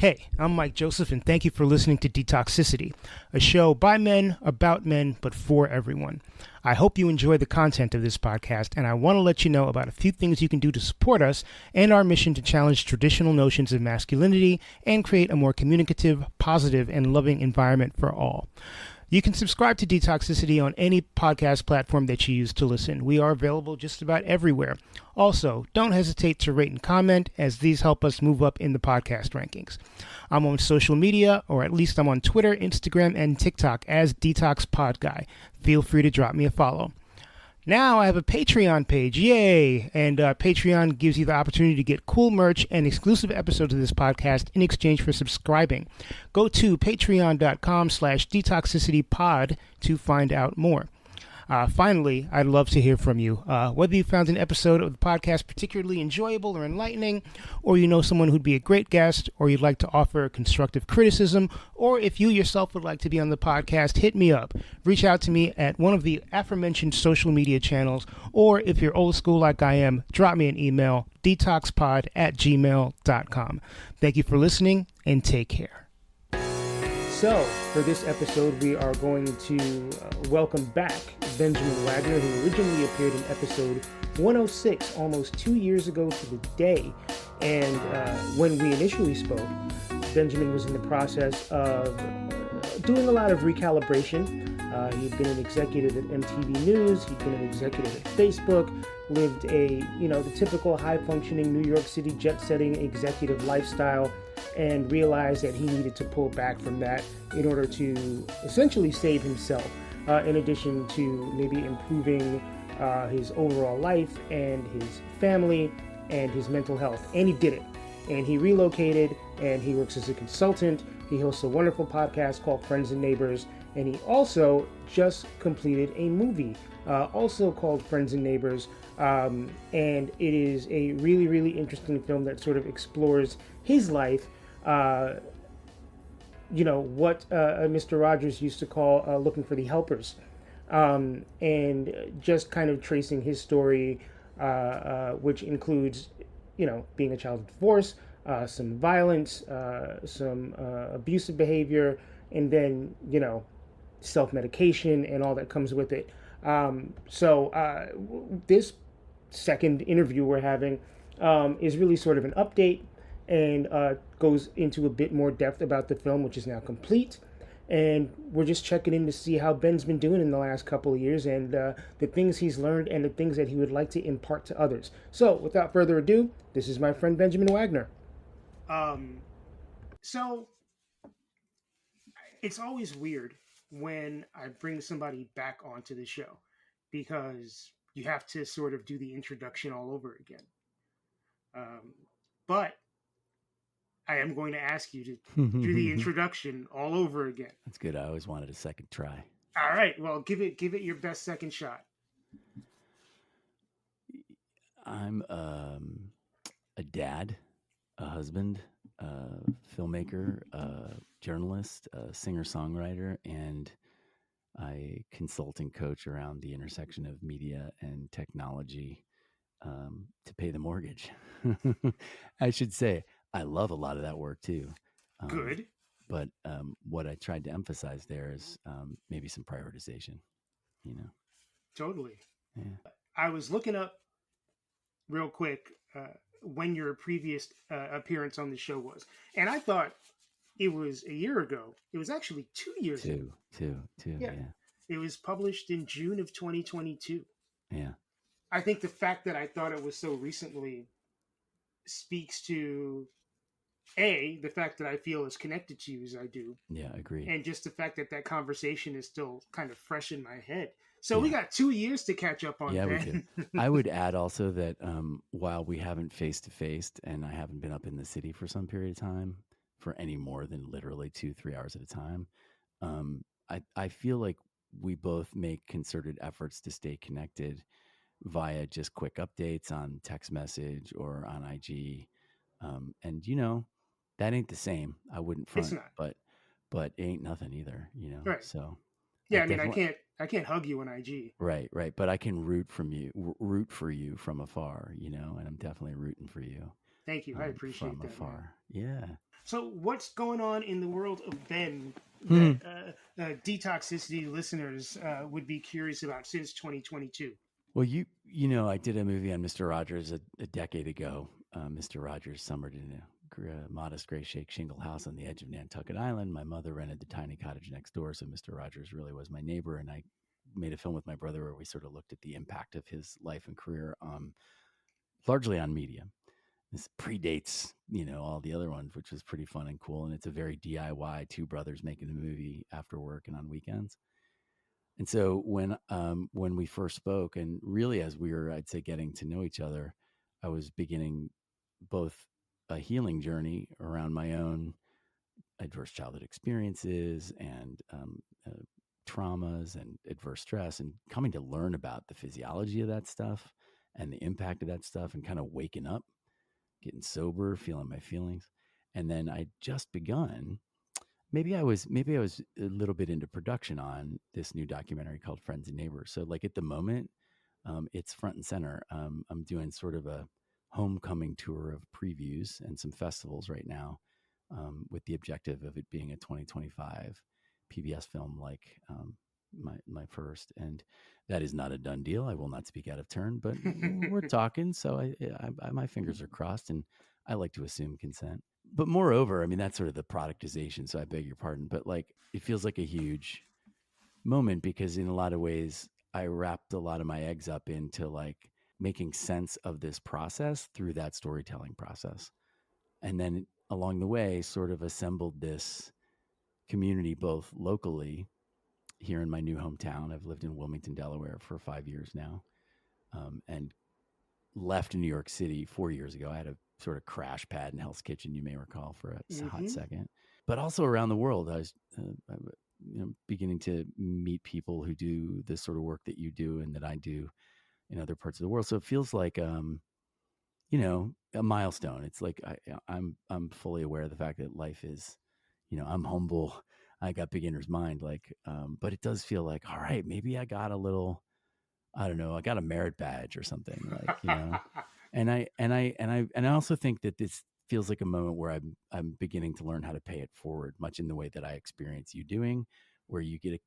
Hey, I'm Mike Joseph, and thank you for listening to Detoxicity, a show by men, about men, but for everyone. I hope you enjoy the content of this podcast, and I want to let you know about a few things you can do to support us and our mission to challenge traditional notions of masculinity and create a more communicative, positive, and loving environment for all. You can subscribe to Detoxicity on any podcast platform that you use to listen. We are available just about everywhere. Also, don't hesitate to rate and comment, as these help us move up in the podcast rankings. I'm on social media, or at least I'm on Twitter, Instagram, and TikTok as DetoxPod Guy. Feel free to drop me a follow. Now I have a Patreon page, yay! And Patreon gives you the opportunity to get cool merch and exclusive episodes of this podcast in exchange for subscribing. Go to patreon.com/detoxicitypod to find out more. Finally, I'd love to hear from you. Whether you found an episode of the podcast particularly enjoyable or enlightening, or you know someone who'd be a great guest, or you'd like to offer constructive criticism, or if you yourself would like to be on the podcast, hit me up. Reach out to me at one of the aforementioned social media channels, or if you're old school like I am, drop me an email, detoxpod@gmail.com. Thank you for listening, and take care. So, for this episode, we are going to welcome back Benjamin Wagner, who originally appeared in episode 106 almost 2 years ago to the day. And when we initially spoke, Benjamin was in the process of doing a lot of recalibration. He'd been an executive at MTV News, he'd been an executive at Facebook, lived the typical high-functioning New York City jet-setting executive lifestyle, and realized that he needed to pull back from that in order to essentially save himself, in addition to maybe improving his overall life and his family and his mental health. And he did it. And he relocated, and he works as a consultant. He hosts a wonderful podcast called Friends and Neighbors. And he also just completed a movie, also called Friends and Neighbors. And it is a really, really interesting film that sort of explores his life, what Mr. Rogers used to call looking for the helpers, and just kind of tracing his story, which includes, being a child of divorce, some violence, some abusive behavior, and then, self-medication and all that comes with it. So this second interview we're having is really sort of an update, and goes into a bit more depth about the film, which is now complete. And we're just checking in to see how Ben's been doing in the last couple of years, and the things he's learned and the things that he would like to impart to others. So without further ado, this is my friend Benjamin Wagner. So it's always weird when I bring somebody back onto the show, because you have to sort of do the introduction all over again. But I am going to ask you to do the introduction all over again. That's good. I always wanted a second try. All right. Well, give it your best second shot. I'm a dad, a husband, a filmmaker, a journalist, a singer-songwriter, and I consult and coach around the intersection of media and technology to pay the mortgage. I should say I love a lot of that work too. Good. But what I tried to emphasize there is maybe some prioritization, Totally. Yeah. I was looking up real quick when your previous appearance on the show was, and I thought it was a year ago. It was actually 2 years ago. Two. Yeah. It was published in June of 2022. Yeah. I think the fact that I thought it was so recently speaks to the fact that I feel as connected to you as I do. Yeah, I agree. And just the fact that conversation is still kind of fresh in my head. So we got 2 years to catch up on. Yeah, we do. I would add also that while we haven't face-to-face, and I haven't been up in the city for some period of time, for any more than literally 2-3 hours at a time, I feel like we both make concerted efforts to stay connected via just quick updates on text message or on IG. And that ain't the same. I wouldn't front, It's not. but it ain't nothing either, Right. So yeah, I can't hug you on IG. Right. But I can root for you from afar, and I'm definitely rooting for you. Thank you. I appreciate from that. afar. Man. Yeah. So, what's going on in the world of Ben that Hmm. Detoxicity listeners would be curious about since 2022? Well, you know, I did a movie on Mr. Rogers a decade ago. Mr. Rogers summered in a modest gray shake shingle house on the edge of Nantucket Island. My mother rented the tiny cottage next door, so Mr. Rogers really was my neighbor. And I made a film with my brother where we sort of looked at the impact of his life and career, largely on media. This predates, all the other ones, which was pretty fun and cool. And it's a very DIY, two brothers making a movie after work and on weekends. And so when we first spoke, and really as we were, I'd say, getting to know each other, I was beginning both a healing journey around my own adverse childhood experiences and traumas and adverse stress, and coming to learn about the physiology of that stuff and the impact of that stuff, and kind of waking up, getting sober, feeling my feelings. And then I just begun. Maybe I was a little bit into production on this new documentary called Friends and Neighbors. So like at the moment, it's front and center. I'm doing sort of a homecoming tour of previews and some festivals right now, with the objective of it being a 2025 PBS film, like my first. And that is not a done deal. I will not speak out of turn, but we're talking. So my fingers are crossed, and I like to assume consent. But moreover, I mean, that's sort of the productization. So I beg your pardon, but like it feels like a huge moment because in a lot of ways, I wrapped a lot of my eggs up into like making sense of this process through that storytelling process. And then along the way, sort of assembled this community both locally here in my new hometown. I've lived in Wilmington, Delaware for 5 years now, and left New York City 4 years ago. I had a sort of crash pad in Hell's Kitchen, you may recall, for a hot Mm-hmm. second. But also around the world, I was beginning to meet people who do the sort of work that you do and that I do in other parts of the world. So it feels like a milestone. It's like I'm fully aware of the fact that life is, I'm humble. I got beginner's mind, like, but it does feel like, all right, maybe I got a little, I don't know, I got a merit badge or something, like, and I also think that this feels like a moment where I'm beginning to learn how to pay it forward, much in the way that I experience you doing, where you get a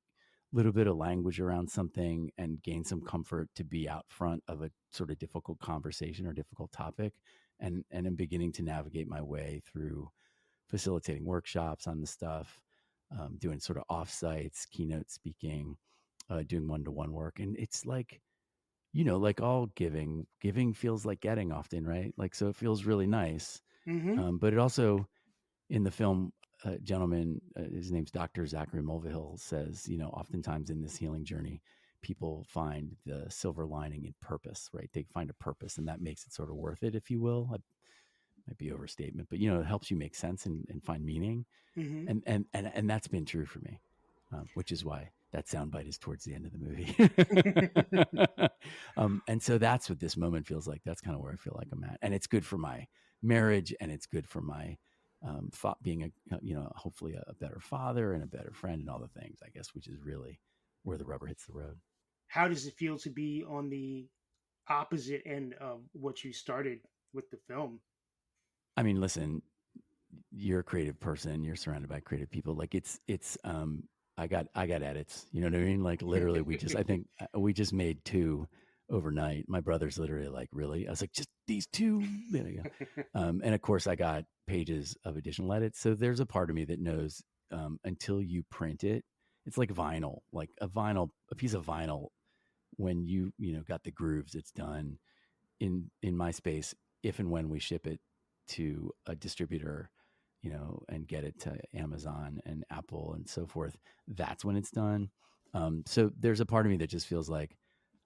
little bit of language around something and gain some comfort to be out front of a sort of difficult conversation or difficult topic, and I'm beginning to navigate my way through facilitating workshops on the stuff, doing sort of offsites, keynote speaking, doing one-to-one work, and it's like, like all giving feels like getting often, right? Like, so it feels really nice. Mm-hmm. But it also, in the film, gentleman, his name's Dr. Zachary Mulvihill, says, oftentimes in this healing journey, people find the silver lining in purpose, right? They find a purpose, and that makes it sort of worth it, if you will. It might be overstatement, but it helps you make sense and find meaning. Mm-hmm. And that's been true for me, which is why that soundbite is towards the end of the movie. And so that's what this moment feels like. That's kind of where I feel like I'm at, and it's good for my marriage, and it's good for my being hopefully a better father and a better friend and all the things, I guess, which is really where the rubber hits the road. How does it feel to be on the opposite end of what you started with the film? I mean, listen, you're a creative person, you're surrounded by creative people, like it's I got edits, you know what I mean? Like literally, I think we just made two overnight. My brother's literally like, really? I was like, just these two. There you go. And of course I got pages of additional edits, so there's a part of me that knows, until you print it, it's like vinyl, like a piece of vinyl. When got the grooves, it's done. In my space, if and when we ship it to a distributor, and get it to Amazon and Apple and so forth, that's when it's done. So there's a part of me that just feels like,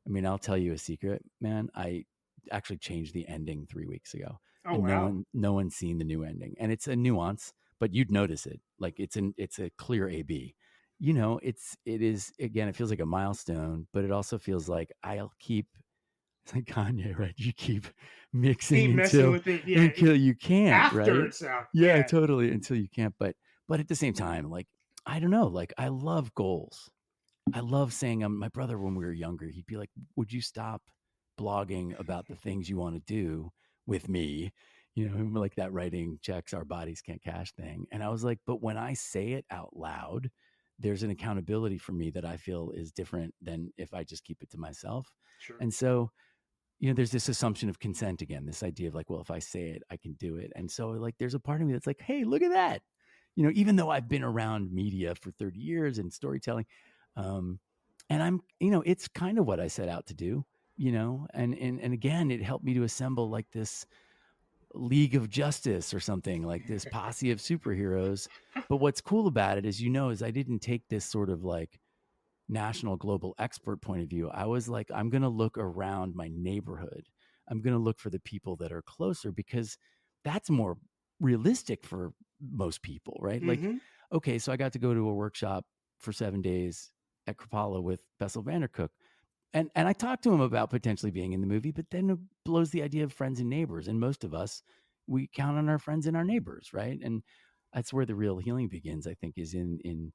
I mean, I'll tell you a secret, man. I actually changed the ending 3 weeks ago, Oh and no wow. one, no one's seen the new ending, and it's a nuance, but you'd notice it. Like it's a clear AB. It is, again, it feels like a milestone, but it also feels like I'll keep, it's like Kanye, right? You keep mixing Keep messing until with it, yeah. you can't, After right? it's out, Yeah, yeah. totally. Until you can't. But at the same time, like, I don't know, like I love goals. I love saying, my brother, when we were younger, he'd be like, "Would you stop blogging about the things you want to do with me?" like that writing checks our bodies can't cash thing. And I was like, but when I say it out loud, there's an accountability for me that I feel is different than if I just keep it to myself. Sure. And so, there's this assumption of consent again, this idea of like, well, if I say it, I can do it. And so like, there's a part of me that's like, hey, look at that. Even though I've been around media for 30 years and storytelling, and I'm, it's kind of what I set out to do, and again, it helped me to assemble like this League of Justice or something, like this posse of superheroes. But what's cool about it is I didn't take this sort of like national global expert point of view. I was like, I'm going to look around my neighborhood. I'm going to look for the people that are closer, because that's more realistic for most people, right? Like, Mm-hmm. okay, so I got to go to a workshop for 7 days at Krapala with Bessel van der Kook. And I talked to him about potentially being in the movie, but then it blows the idea of friends and neighbors. And most of us, we count on our friends and our neighbors, right? And that's where the real healing begins, I think, is in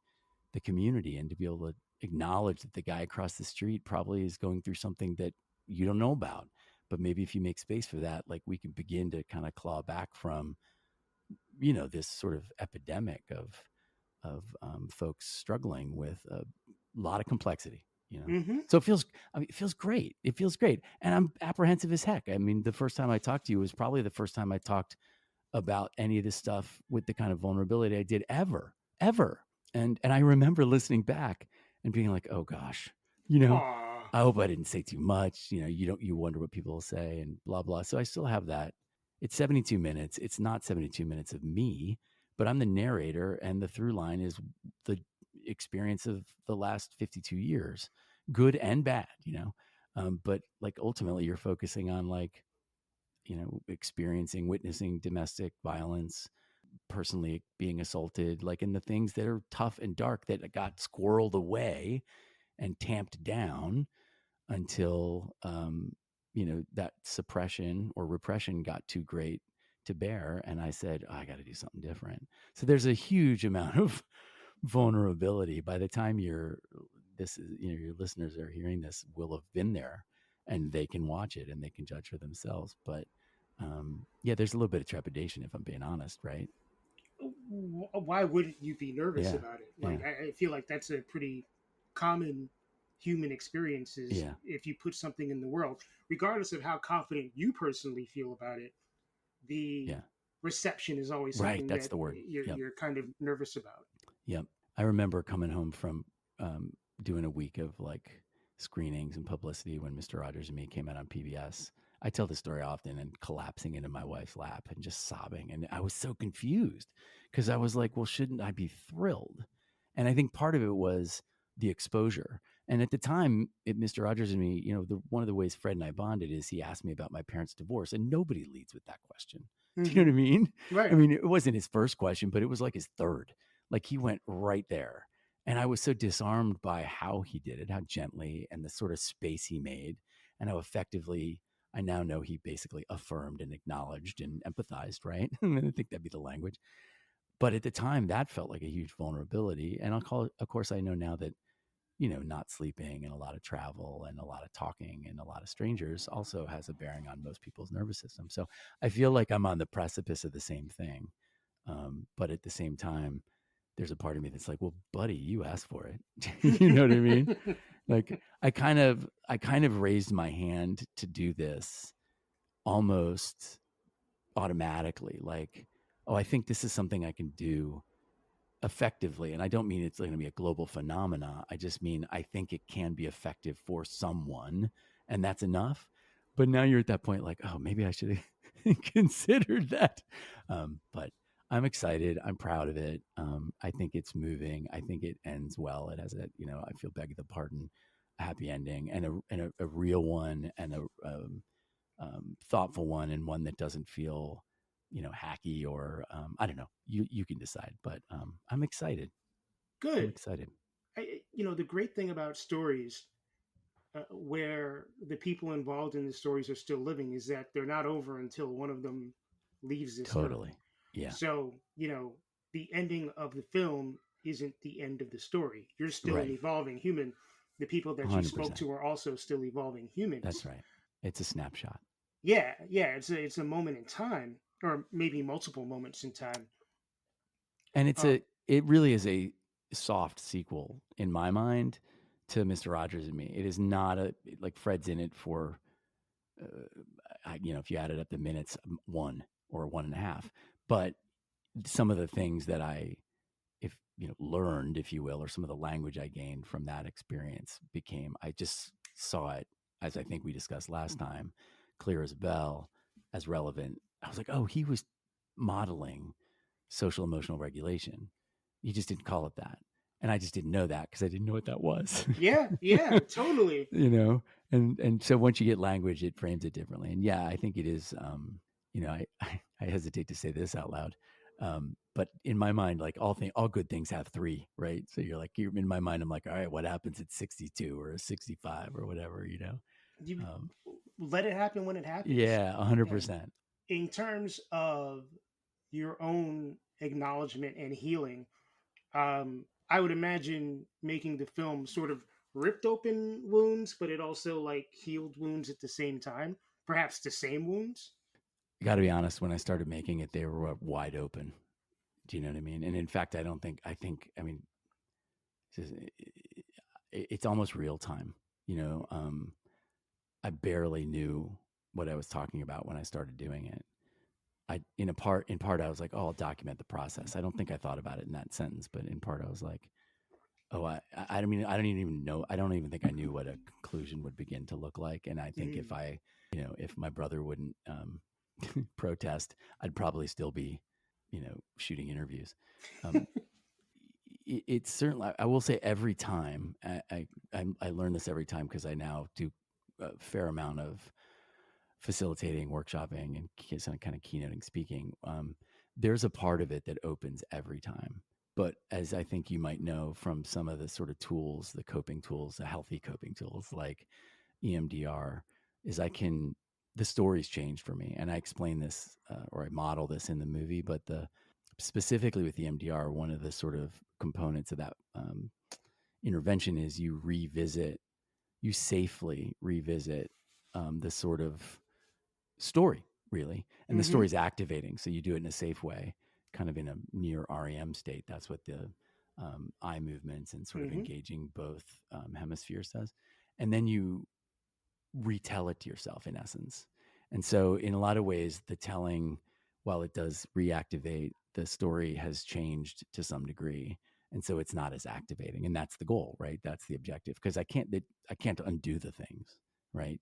the community, and to be able to acknowledge that the guy across the street probably is going through something that you don't know about. But maybe if you make space for that, like we can begin to kind of claw back from, this sort of epidemic of folks struggling with a lot of complexity. Mm-hmm. So it feels great. It feels great. And I'm apprehensive as heck. I mean, the first time I talked to you was probably the first time I talked about any of this stuff with the kind of vulnerability I did ever. And I remember listening back and being like, oh gosh, Aw. I hope I didn't say too much. You wonder what people will say and blah, blah. So I still have that. It's 72 minutes. It's not 72 minutes of me, but I'm the narrator, and the through line is the experience of the last 52 years, good and bad. But like ultimately you're focusing on like, experiencing, witnessing domestic violence, personally being assaulted, like in the things that are tough and dark that got squirreled away and tamped down until, that suppression or repression got too great to bear. And I said, oh, I got to do something different. So there's a huge amount of vulnerability. By the time your listeners are hearing this will have been there, and they can watch it and they can judge for themselves. But yeah, there's a little bit of trepidation, if I'm being honest, right? Why wouldn't you be nervous Yeah, about it? yeah, Like, I feel like that's a pretty common human experience, is yeah, if you put something in the world, regardless of how confident you personally feel about it, the yeah. reception is always Right, something that's that the word. Yep, you're kind of nervous about. yep. I remember coming home from doing a week of like screenings and publicity when Mr. Rogers and Me came out on PBS. I tell this story often, and collapsing into my wife's lap and just sobbing. And I was so confused because I was like, well, shouldn't I be thrilled? And I think part of it was the exposure. And at the time, Mr. Rogers and Me, one of the ways Fred and I bonded is he asked me about my parents' divorce, and nobody leads with that question. Do you Mm-hmm. know what I mean? I Right. mean, it wasn't his first question, but it was like his third. Like he went right there. And I was so disarmed by how he did it, how gently, and the sort of space he made, and how effectively I now know he basically affirmed and acknowledged and empathized, right? I think that'd be the language. But at the time, that felt like a huge vulnerability. And of course, I know now that, not sleeping and a lot of travel and a lot of talking and a lot of strangers also has a bearing on most people's nervous system. So I feel like I'm on the precipice of the same thing. But at the same time, there's a part of me that's like, well, buddy, you asked for it. You know what I mean? Like I kind of raised my hand to do this almost automatically. Like, oh, I think this is something I can do effectively. And I don't mean it's going to be a global phenomena. I just mean I think it can be effective for someone, and that's enough. But now you're at that point, like, oh, maybe I should have considered that. But I'm excited. I'm proud of it. I think it's moving. I think it ends well. It has I feel beg the pardon, a happy ending, and a real one, and a thoughtful one, and one that doesn't feel hacky or I don't know. You can decide, but I'm excited. I'm Good. excited. The great thing about stories, where the people involved in the stories are still living, is that they're not over until one of them leaves this earth. Totally. Yeah. So, the ending of the film isn't the end of the story. You're still an Right. evolving human. The people that you spoke 100%. to are also still evolving That's humans. right. It's a snapshot. Yeah, yeah, it's a moment in time. or maybe multiple moments in time. And Um, it really is a soft sequel in my mind to Mr. Rogers and Me. It is not like Fred's in it for, if you added up the minutes, one or one and a half. But some of the things that I, if learned, if you will, or some of the language I gained from that experience I just saw it, as I think we discussed last time, clear as a bell, as relevant. I was like, oh, he was modeling social emotional regulation. He just didn't call it that. And I just didn't know that because I didn't know what that was. yeah, yeah, totally. you know, and so once you get language, it frames it differently. And yeah, I think it is. I hesitate to say this out loud, but in my mind, like all good things have three, right? So you're in my mind. I'm like, all right, what happens at 62 or 65 or whatever, You Um, let it happen when it happens. yeah, And 100%. in terms of your own acknowledgement and healing, I would imagine making the film sort of ripped open wounds, but it also like healed wounds at the same time, perhaps the same wounds. Got to be honest. When I started making it, they were wide open. Do you know what I mean? And in fact, I mean, it's almost real time. You know, I barely knew what I was talking about when I started doing it. In part, I was like, oh, I'll document the process. I don't think I thought about it in that sentence, but in part, I was like, oh, I mean, I don't even know. I don't even think I knew what a conclusion would begin to look like. And I think Mm. if my brother wouldn't protest, I'd probably still be, shooting interviews. Um, it's certainly, I will say, every time I learn this every time because I now do a fair amount of facilitating, workshopping, and some kind of keynoting speaking. There's a part of it that opens every time. But as I think you might know from some of the sort of tools, the coping tools, the healthy coping tools like EMDR, is the stories change for me. And I explain this or I model this in the movie, but specifically with EMDR, one of the sort of components of that intervention is you safely revisit the sort of story, really. And the Mm-hmm. story is activating. So you do it in a safe way, kind of in a near REM state. That's what the eye movements and sort of Mm-hmm. engaging both hemispheres does. And then you retell it to yourself, in essence. And so, in a lot of ways, the telling, while it does reactivate, the story has changed to some degree. And so it's not as activating. And that's the goal, right? That's the objective. Because I can't undo the things, right?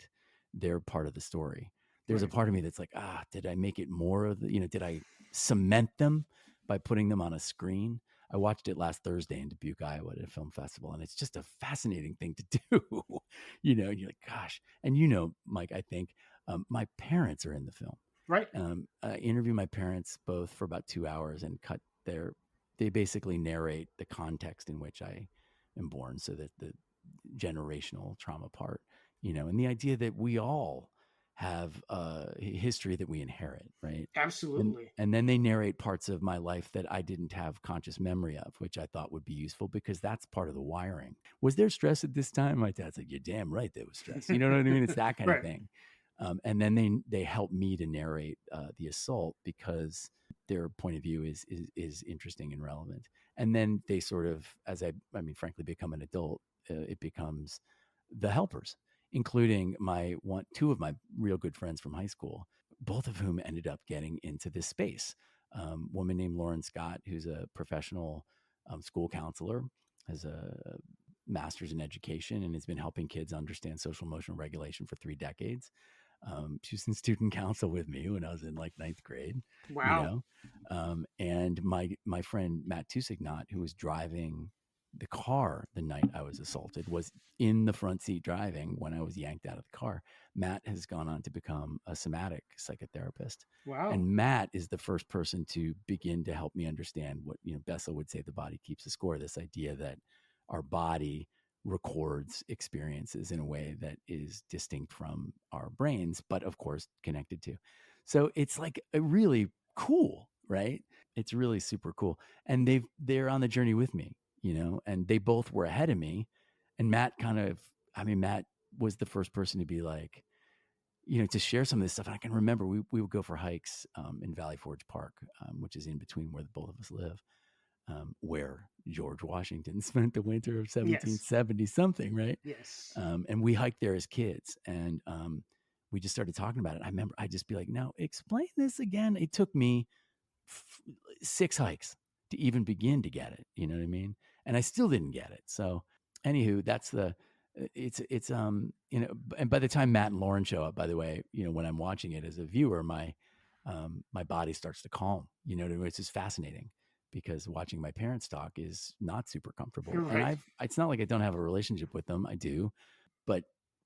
They're part of the story. There's a Right. part of me that's like, did I make it more of did I cement them by putting them on a screen? I watched it last Thursday in Dubuque, Iowa at a film festival, and it's just a fascinating thing to do. And you're like, gosh. And Mike, I think my parents are in the film. Right. I interview my parents both for about 2 hours and they basically narrate the context in which I am born, so that the generational trauma part, and the idea that we all have a history that we inherit, right? and Absolutely. and then they narrate parts of my life that I didn't have conscious memory of, which I thought would be useful because that's part of the wiring. Was there stress at this time? My dad's like, you're damn right there was stress. You know what I mean? It's that kind of Right. thing. And then they help me to narrate the assault because their point of view is interesting and relevant. And then they sort of, as I mean, frankly, become an adult, it becomes the helpers, including two of my real good friends from high school, both of whom ended up getting into this space. Woman named Lauren Scott, who's a professional school counselor, has a master's in education and has been helping kids understand social emotional regulation for 3 decades. She was in student council with me when I was in like ninth grade, you Wow. know. And my friend Matt Tusignot, who was driving the car the night I was assaulted, was in the front seat driving when I was yanked out of the car. Matt has gone on to become a somatic psychotherapist. Wow. And Matt is the first person to begin to help me understand what, Bessel would say, the body keeps the score, this idea that our body records experiences in a way that is distinct from our brains, but of course connected to. So it's like a really cool, right? It's really super cool. And they're on the journey with me, and they both were ahead of me. And Matt Matt was the first person to be like, to share some of this stuff. And I can remember we would go for hikes in Valley Forge Park, which is in between where the both of us live, where George Washington spent the winter of Yes. 1770 something, right? Yes. And we hiked there as kids, and we just started talking about it. I remember I'd just be like, "No, explain this again." It took me 6 hikes to even begin to get it. You know what I mean? And I still didn't get it. So, anywho, that's the it's and by the time Matt and Lauren show up, by the way, when I'm watching it as a viewer, my body starts to calm. You know what I mean? It's just fascinating because watching my parents talk is not super comfortable. And Right. it's not like I don't have a relationship with them. I do, but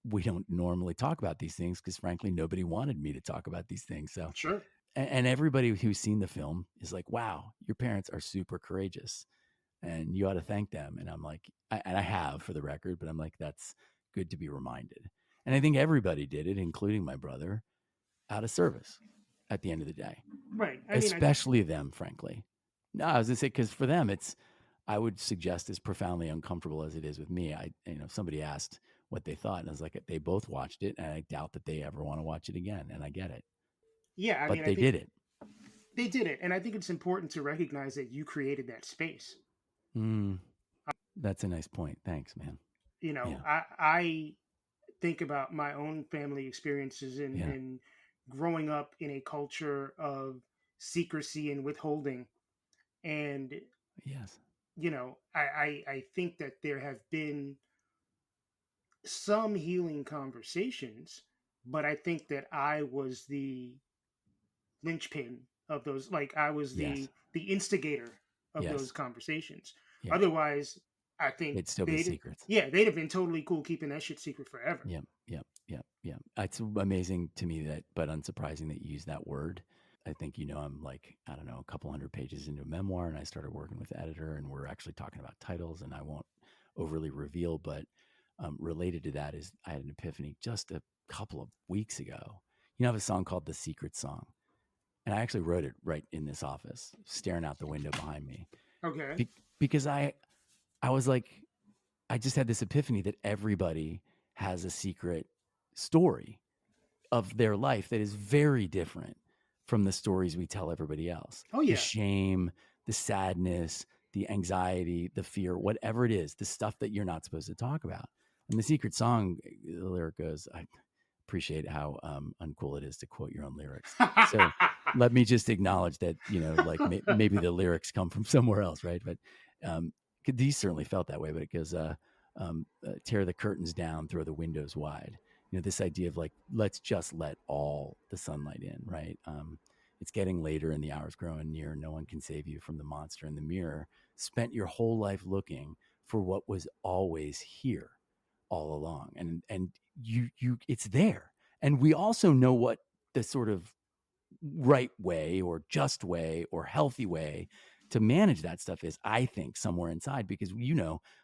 we don't normally talk about these things because frankly, nobody wanted me to talk about these things. So, Sure. and everybody who's seen the film is like, wow, your parents are super courageous and you ought to thank them. And I'm like, and I have for the record, but I'm like, that's good to be reminded. And I think everybody did it, including my brother, out of service at the end of the day, Right. I mean, especially them, frankly. No, I was going to say, because for them, I would suggest as profoundly uncomfortable as it is with me. Somebody asked what they thought, and I was like, they both watched it, and I doubt that they ever want to watch it again. And I get it, yeah, I but mean, I they think did it. they did it. And I think it's important to recognize that you created that space. Mm, that's a nice point. Thanks, man. Yeah, I think about my own family experiences yeah, and growing up in a culture of secrecy and withholding. And, yes, I think that there have been some healing conversations, but I think that I was the linchpin of those. Like I was yes, the instigator of those yes, conversations. yeah. Otherwise, I think It'd still be secrets. they'd have been totally cool keeping that shit secret forever. Yep, yep, yep, yep. It's amazing to me but unsurprising that you use that word. I think, I'm like, I don't know, a couple hundred pages into a memoir, and I started working with the editor, and we're actually talking about titles, and I won't overly reveal, but related to that is I had an epiphany just a couple of weeks ago. I have a song called The Secret Song, and I actually wrote it right in this office, staring out the window behind me, Okay. because I was like, I just had this epiphany that everybody has a secret story of their life that is very different from the stories we tell everybody else. Oh The yeah. shame, the sadness, the anxiety, the fear, whatever it is, the stuff that you're not supposed to talk about. And the secret song, the lyric goes, I appreciate how uncool it is to quote your own lyrics. So let me just acknowledge that, like maybe the lyrics come from somewhere else, right? But these certainly felt that way. But it goes, tear the curtains down, throw the windows wide. This idea of like, let's just let all the sunlight in, right? It's getting later and the hour's growing near. No one can save you from the monster in the mirror. Spent your whole life looking for what was always here all along. And it's there. And we also know what the sort of right way or just way or healthy way to manage that stuff is, I think, somewhere inside, because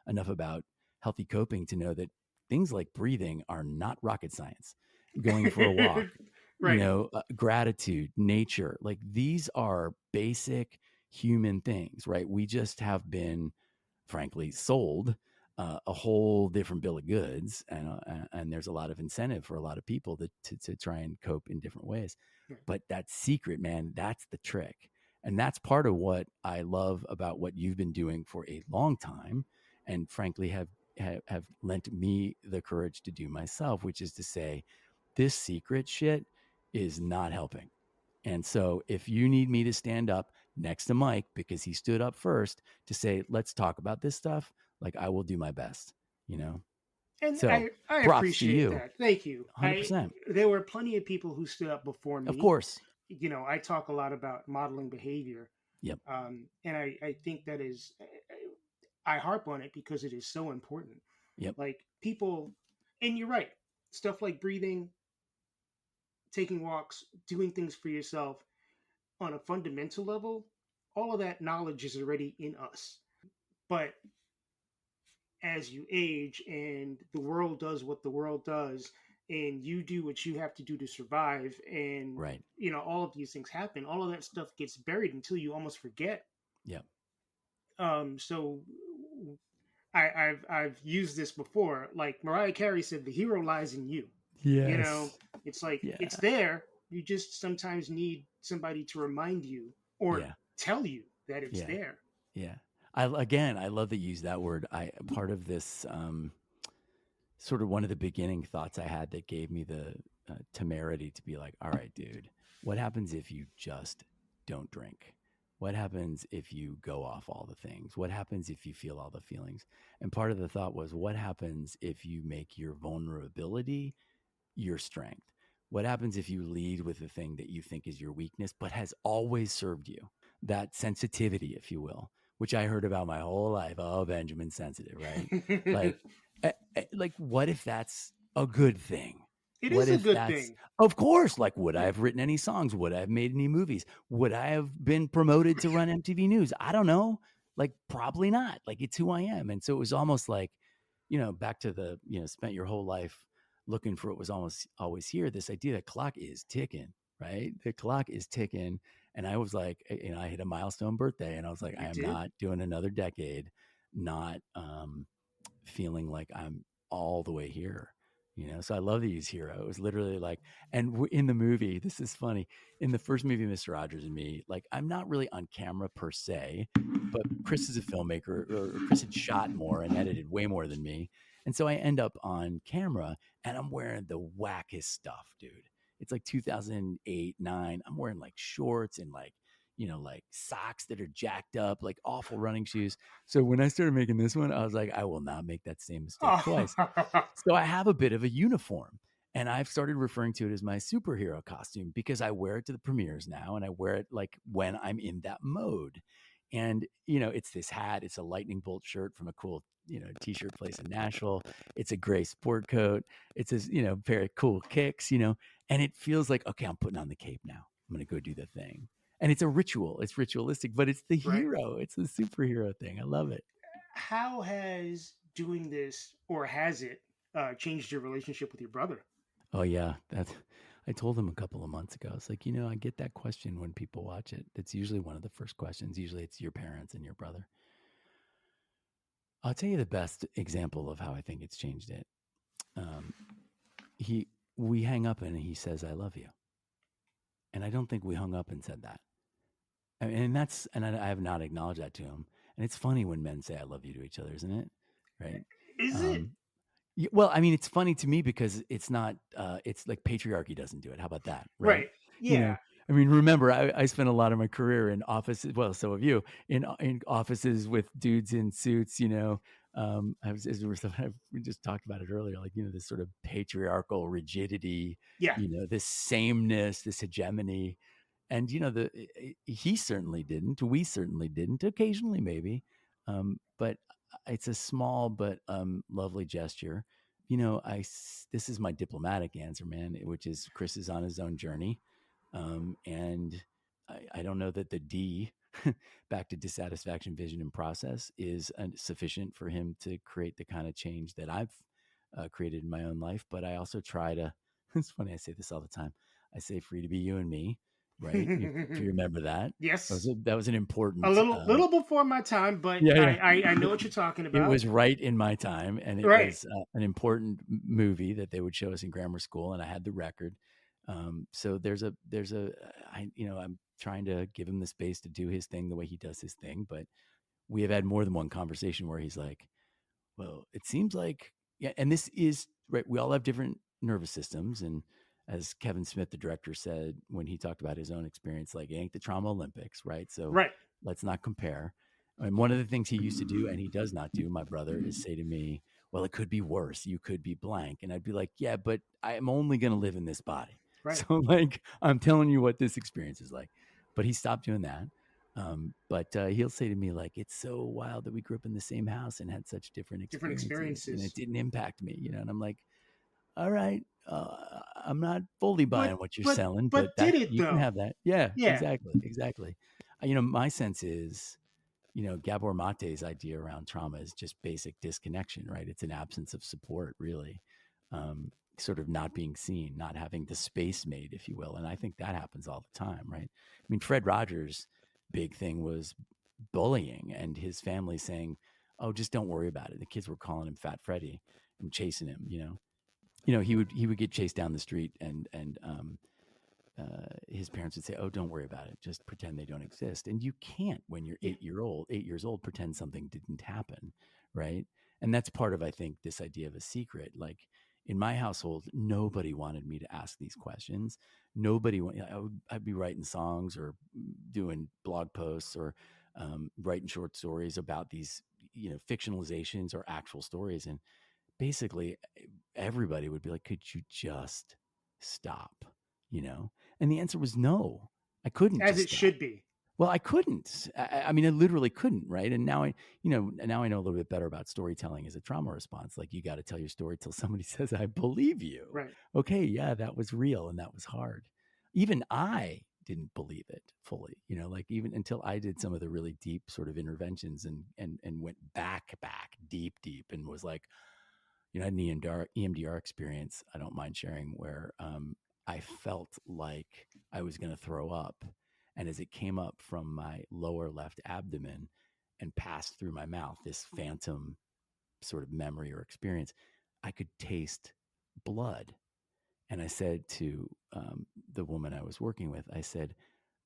enough about healthy coping to know that things like breathing are not rocket science. Going for a walk, Right. gratitude, nature, like these are basic human things, right? We just have been, frankly, sold a whole different bill of goods, and there's a lot of incentive for a lot of people to try and cope in different ways. But that secret, man, that's the trick, and that's part of what I love about what you've been doing for a long time, and frankly have lent me the courage to do myself, which is to say, this secret shit is not helping. And so if you need me to stand up next to Mike because he stood up first to say, let's talk about this stuff, like I will do my best, you know? And So I props to appreciate you. that. Thank you. 100%. There were plenty of people who stood up before Of me. course. I talk a lot about modeling behavior. Yep. And I think that is, I harp on it because it is so important. Yep. Like people, and you're right, stuff like breathing, taking walks, doing things for yourself on a fundamental level, all of that knowledge is already in us. But as you age and the world does what the world does, and you do what you have to do to survive, and Right. all of these things happen, all of that stuff gets buried until you almost forget. Yep. So I've used this before. Like Mariah Carey said, the hero lies in you. You know, Yes. it's like it's Yeah. there. You just sometimes need somebody to remind you or Yeah. tell you that it's Yeah. there. Yeah. I love that you use that word. I part of this sort of one of the beginning thoughts I had that gave me the temerity to be like, all right, dude, what happens if you just don't drink? What happens if you go off all the things? What happens if you feel all the feelings? And part of the thought was, what happens if you make your vulnerability your strength? What happens if you lead with the thing that you think is your weakness, but has always served you? That sensitivity, if you will, which I heard about my whole life. Oh, Benjamin's sensitive, right? Like, like, what if that's a good thing? It What is a if good that's, thing. of course, like, would I have written any songs? Would I have made any movies? Would I have been promoted to run MTV News? I don't know. Like, probably not. Like, it's who I am. And so it was almost like, back to the, spent your whole life looking for what was almost always here. This idea that clock is ticking, right? The clock is ticking. And I was like, I hit a milestone birthday and I was like, I You am did. not doing another decade, not feeling like I'm all the way here. So I love to use hero. It was literally like, and in the movie, this is funny. In the first movie, Mr. Rogers and Me, like I'm not really on camera per se, but Chris is a filmmaker, or Chris had shot more and edited way more than me. And so I end up on camera and I'm wearing the wackest stuff, dude. It's like 2008, 9. I'm wearing like shorts and like socks that are jacked up, like awful running shoes. So when I started making this one, I was like, I will not make that same mistake twice. So I have a bit of a uniform. And I've started referring to it as my superhero costume because I wear it to the premieres now and I wear it like when I'm in that mode. And, it's this hat, it's a lightning bolt shirt from a cool, t-shirt place in Nashville. It's a gray sport coat. It's a, pair of cool kicks, and it feels like, okay, I'm putting on the cape now. I'm going to go do the thing. And it's a ritual. It's ritualistic, but it's the Right. hero. It's the superhero thing. I love it. How has doing this, or has it, changed your relationship with your brother? Oh yeah, I told him a couple of months ago. It's like, I get that question when people watch it. It's usually one of the first questions. Usually it's your parents and your brother. I'll tell you the best example of how I think it's changed it. Um, he we hang up and he says, "I love you," and I don't think we hung up and said that. I have not acknowledged that to him. And it's funny when men say "I love you" to each other, isn't it? Right? Is it? Um, well, I mean, it's funny to me because it's not. It's like patriarchy doesn't do it. How about that, right? Right. You Yeah. know, I mean, remember, I spent a lot of my career in offices. Well, so have you in offices with dudes in suits. We just talked about it earlier. Like this sort of patriarchal rigidity. Yeah. This sameness, this hegemony, and he certainly didn't. We certainly didn't. Occasionally, maybe, but it's a small but lovely gesture. This is my diplomatic answer, man, which is Chris is on his own journey, and I don't know that the D back to dissatisfaction, vision, and process is sufficient for him to create the kind of change that I've created in my own life. But I also try to. It's funny. I say this all the time. I say free to be you and me, right? If you remember that, Yes. that was an A important. little before my time, but Yeah, yeah. I know what you're talking It about. was right in my time, and it Right. was an important movie that they would show us in grammar school, and I had the record. So I'm trying to give him the space to do his thing the way he does his thing, but we have had more than one conversation where he's like, well, it seems like, yeah, and this is right. We all have different nervous systems. And as Kevin Smith, the director, said when he talked about his own experience, like, it ain't the trauma Olympics, right? So Right. let's not compare. And one of the things he used to do, and he does not do, my brother, is say to me, well, it could be worse. You could be blank. And I'd be like, yeah, but I'm only going to live in this body. Right. So, like, I'm telling you what this experience is like. But he stopped doing that. But he'll say to me, like, it's so wild that we grew up in the same house and had such different Different experiences and it experiences. didn't impact me, and I'm like, all right, I'm not fully But buying what you're but selling, but but that did it you can though? have that. Yeah, Yeah. exactly. Exactly. My sense is, Gabor Mate's idea around trauma is just basic disconnection, right? It's an absence of support, really. Sort of not being seen, not having the space made, if you will. And I think that happens all the time, right? I mean, Fred Rogers' big thing was bullying and his family saying, oh, just don't worry about it. The kids were calling him Fat Freddy and chasing him, he would get chased down the street, and his parents would say, "Oh, don't worry about it. Just pretend they don't exist." And you can't, when you're Yeah. 8 years old, pretend something didn't happen, right? And that's part of, I think, this idea of a secret. Like in my household, nobody wanted me to ask these questions. I'd be writing songs or doing blog posts or writing short stories about these, fictionalizations or actual stories, and basically everybody would be like, "Could you just stop?" You know? And the answer was no. I couldn't As just it stop. should be. Well, I couldn't. I mean, I literally couldn't, right? And now I know a little bit better about storytelling as a trauma response. Like, you got to tell your story till somebody says, "I believe you." Right. Okay, yeah, that was real and that was hard. Even I didn't believe it fully, like even until I did some of the really deep sort of interventions and went back deep and was like, I had an EMDR experience I don't mind sharing where I felt like I was going to throw up. And as it came up from my lower left abdomen and passed through my mouth, this phantom sort of memory or experience, I could taste blood. And I said to the woman I was working with, I said,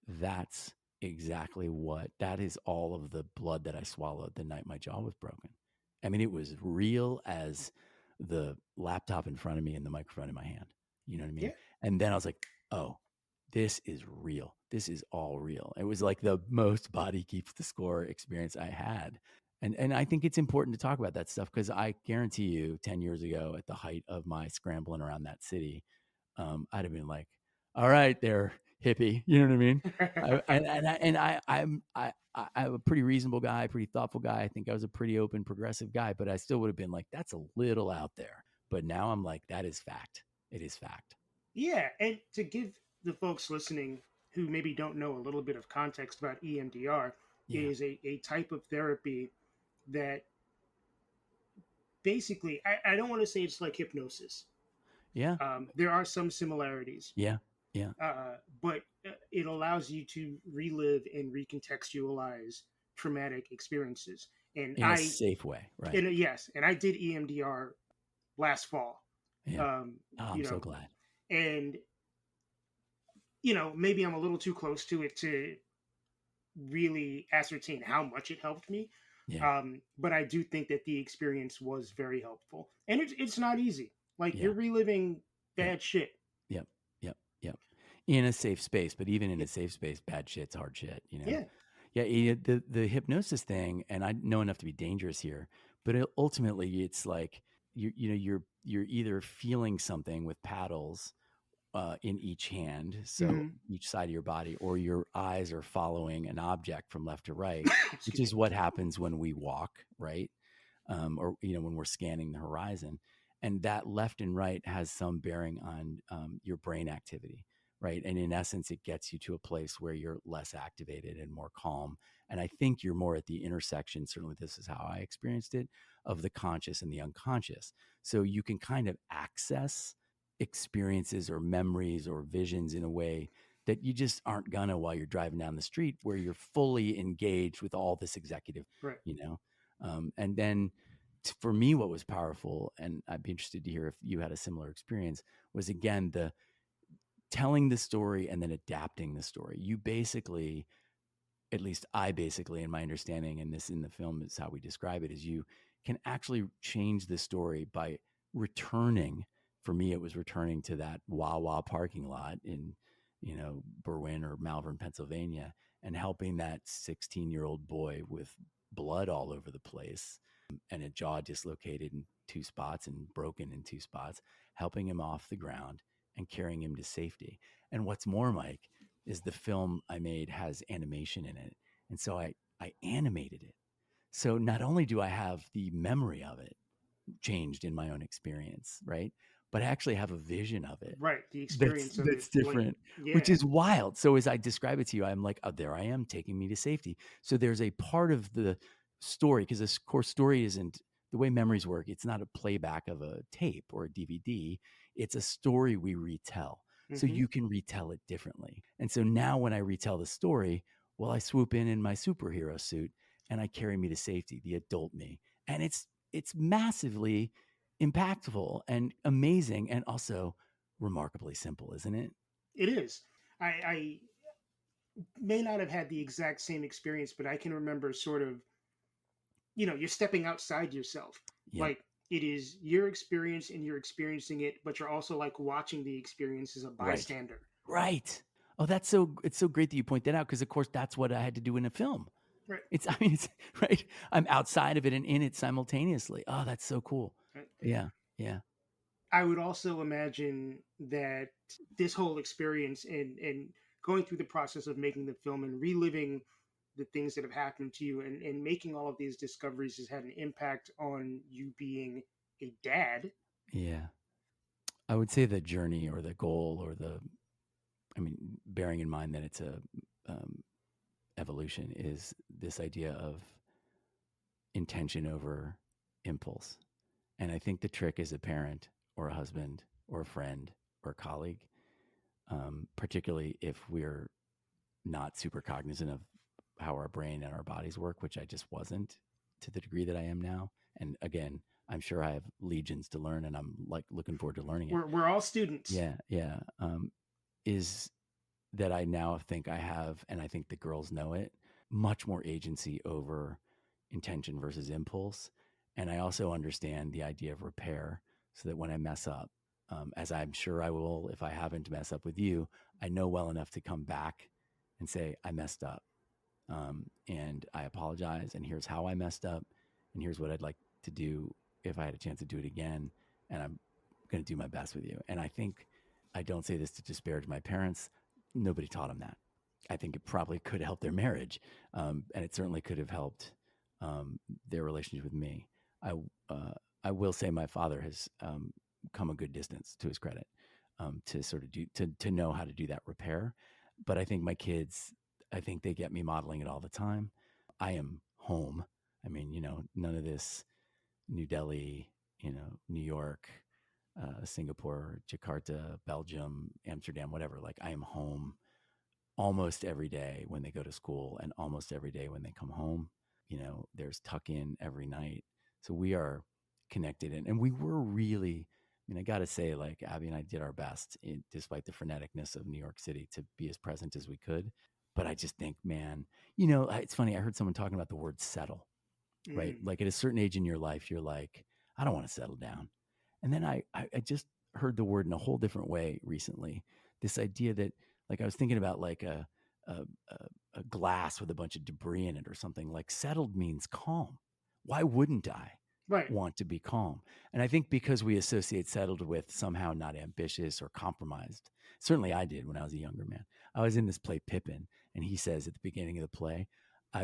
"That's that is all of the blood that I swallowed the night my jaw was broken." I mean, it was real as the laptop in front of me and the microphone in my hand. You know what I mean? Yeah. And then I was like, "Oh, this is real. This is all real." It was like the most body keeps the score experience I had. And I think it's important to talk about that stuff because I guarantee you 10 years ago at the height of my scrambling around that city, I'd have been like, "All right, there, hippie." You know what I mean? I'm a pretty reasonable guy, pretty thoughtful guy. I think I was a pretty open, progressive guy, but I still would have been like, "That's a little out there." But now I'm like, "That is fact. It is fact." Yeah, and to give the folks listening who maybe don't know a little bit of context about EMDR, it Yeah, is a type of therapy that basically, I don't want to say it's like hypnosis. yeah, There are some similarities, yeah, yeah, but it allows you to relive and recontextualize traumatic experiences. And in a safe way, right? yes, and I did EMDR last fall. Yeah. Um, Oh, you I'm so know, glad. and maybe I'm a little too close to it to really ascertain how much it helped me. Yeah, But I do think that the experience was very helpful, and it's not easy. Like yeah, you're reliving yeah. bad shit. Yep. Yep. Yep. In a safe space, but even in Yeah, a safe space, bad shit's hard shit, you know? yeah, Yeah. The hypnosis thing, and I know enough to be dangerous here, but ultimately it's like you're either feeling something with paddles in each hand, so hmm each side of your body, or your eyes are following an object from left to right, which excuse is me. what happens when we walk, right? Or when we're scanning the horizon, and that left and right has some bearing on your brain activity, right? And in essence, it gets you to a place where you're less activated and more calm. And I think you're more at the intersection, certainly this is how I experienced it, of the conscious and the unconscious. So you can kind of access experiences or memories or visions in a way that you just aren't gonna while you're driving down the street where you're fully engaged with all this executive, Right, you know and then for me, what was powerful, and I'd be interested to hear if you had a similar experience, was again the telling the story and then adapting the story. You basically, at least I basically, in my understanding, and this in the film is how we describe it, is you can actually change the story by returning. For me, it was returning to that Wawa parking lot in, Berwyn or Malvern, Pennsylvania, and helping that 16-year-old boy with blood all over the place and a jaw dislocated in two spots and broken in two spots, helping him off the ground and carrying him to safety. And what's more, Mike, is the film I made has animation in it. And so I animated it. So not only do I have the memory of it changed in my own experience, right? But I actually have a vision of it right. The that's experience of it, that's like, different, which yeah, is wild. So as I describe it to you, I'm like, "Oh, there I am taking me to safety." So there's a part of the story, because this core story isn't the way memories work. It's not a playback of a tape or a DVD. It's a story we retell. So hmm you can retell it differently. And so now when I retell the story, well, I swoop in my superhero suit and I carry me to safety, the adult me. And it's massively impactful and amazing and also remarkably simple, isn't it? It is. I may not have had the exact same experience, but I can remember sort of, you're stepping outside yourself. Yep. Like, it is your experience and you're experiencing it, but you're also like watching the experience as a Right. bystander. Right. Oh, it's so great that you point that out because of course that's what I had to do in a film. Right. It's right. I'm outside of it and in it simultaneously. Oh, that's so cool. Right. Yeah. Yeah. I would also imagine that this whole experience and going through the process of making the film and reliving the things that have happened to you and making all of these discoveries has had an impact on you being a dad. Yeah. I would say the journey or the goal or bearing in mind that it's a um, evolution is this idea of intention over impulse. And I think the trick as a parent or a husband or a friend or a colleague, particularly if we're not super cognizant of how our brain and our bodies work, which I just wasn't to the degree that I am now. And again, I'm sure I have legions to learn and I'm like looking forward to learning it. We're all students. Yeah. Yeah. Is that I now think I have, and I think the girls know it, much more agency over intention versus impulse. And I also understand the idea of repair so that when I mess up, as I'm sure I will, if I haven't mess up with you, I know well enough to come back and say, I messed up. And I apologize. And here's how I messed up. And here's what I'd like to do if I had a chance to do it again. And I'm going to do my best with you. And I think I don't say this to disparage my parents. Nobody taught them that. I think it probably could help their marriage. And it certainly could have helped their relationship with me. I, uh, I will say my father has come a good distance to his credit to sort of to know how to do that repair. But I think my kids, I think they get me modeling it all the time. I am home. I mean, none of this New Delhi, New York, Singapore, Jakarta, Belgium, Amsterdam, whatever. Like I am home almost every day when they go to school and almost every day when they come home. There's tuck in every night. So we are connected. And we were really, I got to say, like Abby and I did our best, despite the freneticness of New York City, to be as present as we could. But I just think, man, it's funny. I heard someone talking about the word settle, right? Mm. Like at a certain age in your life, you're like, I don't want to settle down. And then I just heard the word in a whole different way recently. This idea that, like, I was thinking about like a, a glass with a bunch of debris in it or something. Like settled means calm. Why wouldn't I Right. want to be calm? And I think because we associate settled with somehow not ambitious or compromised. Certainly I did when I was a younger man. I was in this play Pippin, and he says at the beginning of the play, I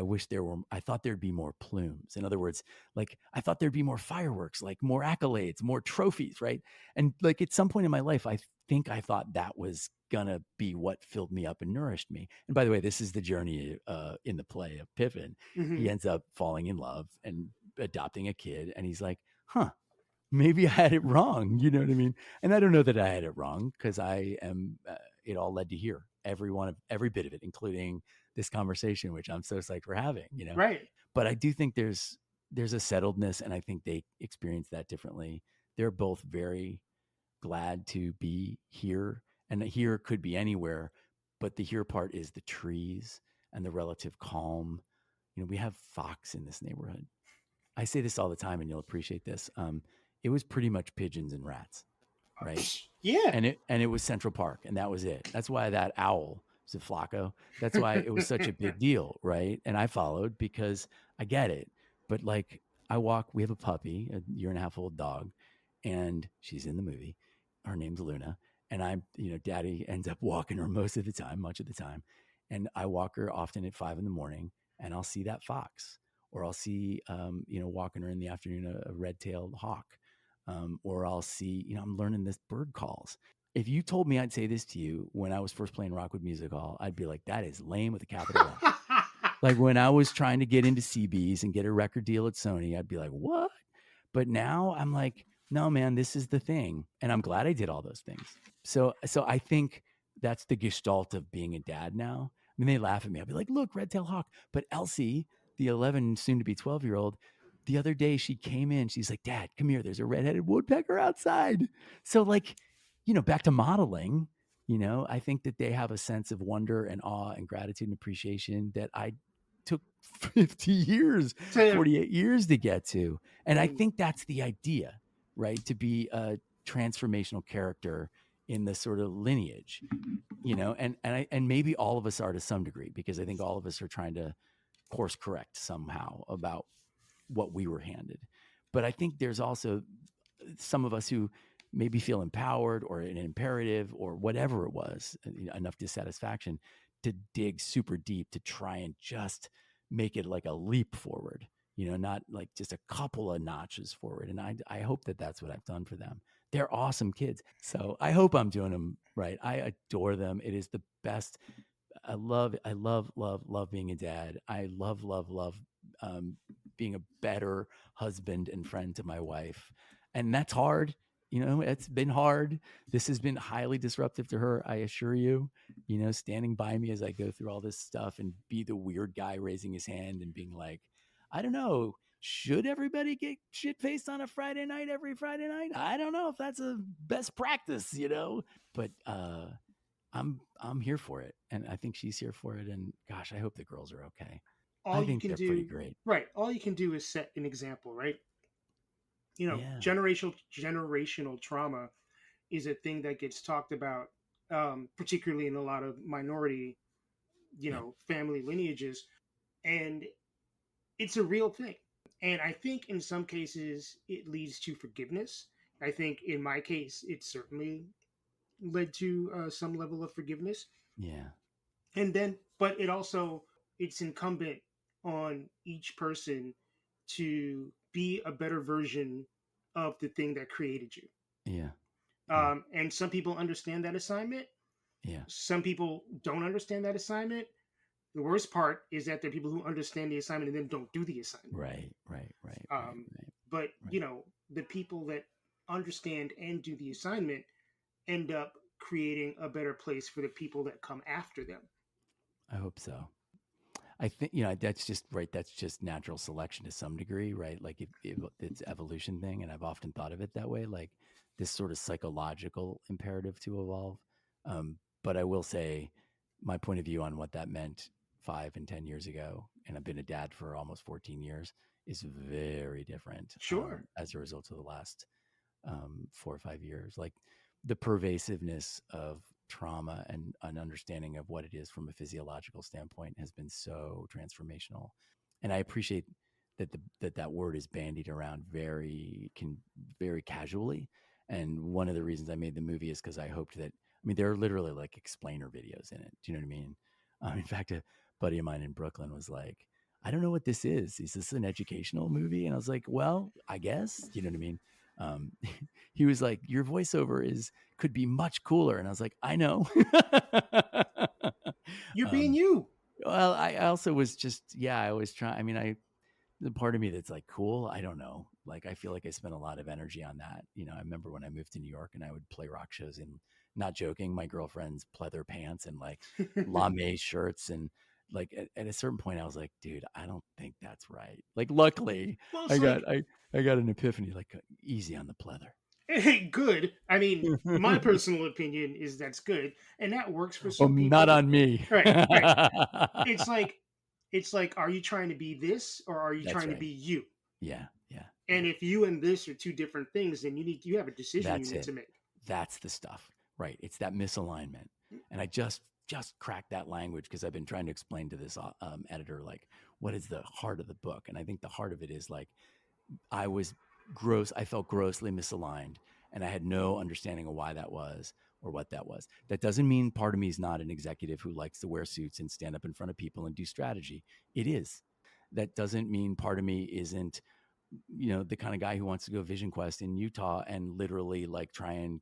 thought there'd be more plumes. In other words, like I thought there'd be more fireworks, like more accolades, more trophies, right? And like at some point in my life, I think I thought that was gonna be what filled me up and nourished me. And by the way, this is the journey in the play of Pippin. Mm-hmm. He ends up falling in love and adopting a kid, and he's like, huh, maybe I had it wrong. You know what I mean? And I don't know that I had it wrong because I am. It all led to here, every bit of it, including this conversation, which I'm so psyched we're having. Right. But I do think there's a settledness, and I think they experience that differently. They're both very glad to be here, and the here could be anywhere, but the here part is the trees and the relative calm. We have fox in this neighborhood. I say this all the time, and you'll appreciate this. It was pretty much pigeons and rats, right? Yeah. And it was Central Park, and that was it. That's why that owl was a Flacco. That's why it was such a big deal, right? And I followed because I get it. But like we have a puppy, a year and a half old dog, and she's in the movie. Her name's Luna. And Daddy ends up walking her most of the time, much of the time. And I walk her often at 5 a.m, and I'll see that fox, or I'll see, walking her in the afternoon, a red-tailed hawk. Or I'll see, I'm learning this bird calls. If you told me I'd say this to you when I was first playing Rockwood Music Hall, I'd be like, that is lame with a capital L. Like when I was trying to get into CBs and get a record deal at Sony, I'd be like, what? But now I'm like, no, man, this is the thing. And I'm glad I did all those things. So I think that's the gestalt of being a dad now. I mean, they laugh at me. I'll be like, look, red-tailed hawk. But Elsie, the 11, soon to be 12-year-old, the other day she came in, she's like, Dad, come here. There's a redheaded woodpecker outside. So like, back to modeling, I think that they have a sense of wonder and awe and gratitude and appreciation that I took 50 years, 48 years to get to. And I think that's the idea, right? To be a transformational character in the sort of lineage, and maybe all of us are to some degree, because I think all of us are trying to course correct somehow about what we were handed. But I think there's also some of us who maybe feel empowered or an imperative or whatever it was, enough dissatisfaction to dig super deep to try and just make it like a leap forward, not like just a couple of notches forward. And I hope that that's what I've done for them. They're awesome kids. So I hope I'm doing them right. I adore them. It is the best. I love being a dad. I love being a better husband and friend to my wife. And that's hard. It's been hard. This has been highly disruptive to her, I assure you, standing by me as I go through all this stuff and be the weird guy raising his hand and being like, I don't know, should everybody get shit faced on a Friday night every Friday night? I don't know if that's a best practice, but I'm here for it, and I think she's here for it. And gosh, I hope the girls are okay. All I you think can they're do, pretty great. right? All you can do is set an example, right? Yeah. Generational trauma is a thing that gets talked about, particularly in a lot of minority, family lineages, and it's a real thing. And I think in some cases it leads to forgiveness. I think in my case, it certainly led to some level of forgiveness. Yeah. And then, but it's incumbent on each person to be a better version of the thing that created you. Yeah. And some people understand that assignment. Yeah. Some people don't understand that assignment. The worst part is that there are people who understand the assignment and then don't do the assignment. Right. But the people that understand and do the assignment end up creating a better place for the people that come after them. I hope so. I think, that's just right. That's just natural selection to some degree, right? Like it's evolution thing. And I've often thought of it that way, like this sort of psychological imperative to evolve. But I will say my point of view on what that meant 5 and 10 years ago, and I've been a dad for almost 14 years, is very different. Sure. As a result of the last 4 or 5 years, like the pervasiveness of trauma and an understanding of what it is from a physiological standpoint has been so transformational. And I appreciate that word is bandied around very casually. And one of the reasons I made the movie is because I hoped that, there are literally like explainer videos in it. Do you know what I mean? In fact, a buddy of mine in Brooklyn was like, I don't know what this is. Is this an educational movie? And I was like, well, I guess, you know what I mean? He was like, your voiceover could be much cooler. And I was like, I know. You're being you. Well, I also was just, I was trying, the part of me that's like, cool. I don't know. Like, I feel like I spent a lot of energy on that. I remember when I moved to New York and I would play rock shows in, not joking, my girlfriend's pleather pants and like lame shirts. And like at a certain point I was like, dude, I don't think that's right. Like, luckily I got an epiphany, like easy on the pleather. Hey, good. My personal opinion is that's good. And that works for some people. Not on me. Right. It's like, are you trying to be this or are you trying to be you? Yeah. And if you and this are two different things, then you have a decision you need to make. That's the stuff, right? It's that misalignment. And I just cracked that language because I've been trying to explain to this editor, like, what is the heart of the book? And I think the heart of it is like, I felt grossly misaligned and I had no understanding of why that was or what that was. That doesn't mean part of me is not an executive who likes to wear suits and stand up in front of people and do strategy. It is. That doesn't mean part of me isn't, the kind of guy who wants to go Vision Quest in Utah and literally like try and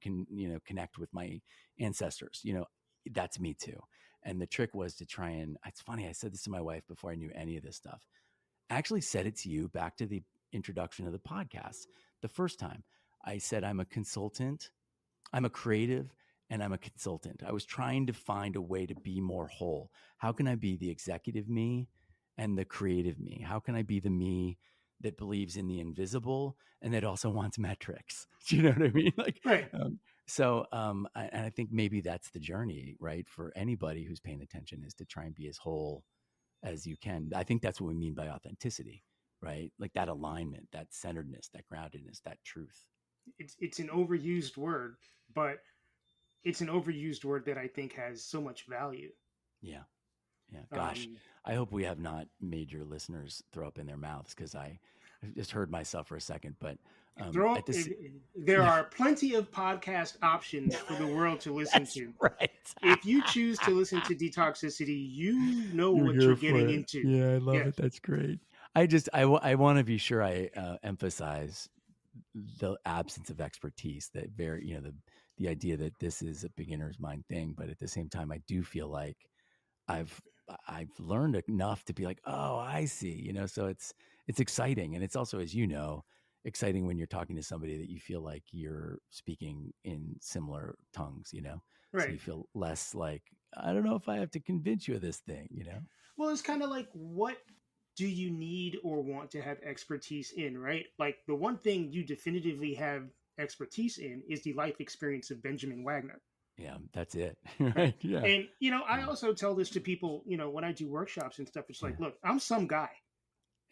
connect with my ancestors. That's me too. And the trick was to try and, it's funny, I said this to my wife before I knew any of this stuff. I actually said it to you back to the introduction of the podcast. The first time I said, I'm a consultant, I'm a creative, and I'm a consultant. I was trying to find a way to be more whole. How can I be the executive me and the creative me? How can I be the me that believes in the invisible and that also wants metrics. Do you know what I mean? Like, Right. and I think maybe that's the journey, right? For anybody who's paying attention, is to try and be as whole as you can. I think that's what we mean by authenticity, right? Like that alignment, that centeredness, that groundedness, that truth. It's an overused word, but it's an overused word that I think has so much value. Yeah. Yeah. Gosh, Um, I hope we have not made your listeners throw up in their mouths, because I just heard myself for a second. But throw at up, this, there are plenty of podcast options for the world to listen that's to. right. If you choose to listen to Detoxicity, you know You're what you're here for getting it. into. Yeah, I love Yes. it. That's great. I want to be sure I emphasize the absence of expertise, that very, the idea that this is a beginner's mind thing. But at the same time, I do feel like I've I've learned enough to be like, oh, I see, so it's exciting. And it's also, as you know, exciting when you're talking to somebody that you feel like you're speaking in similar tongues. So Right. you feel less like, I don't know if I have to convince you of this thing. Well, it's kind of like, what do you need or want to have expertise in, right? Like, the one thing you definitively have expertise in is the life experience of Benjamin Wagner. Yeah, that's it. Right. Right. Yeah. And, I Yeah. also tell this to people, when I do workshops and stuff. It's like, Yeah. look, I'm some guy.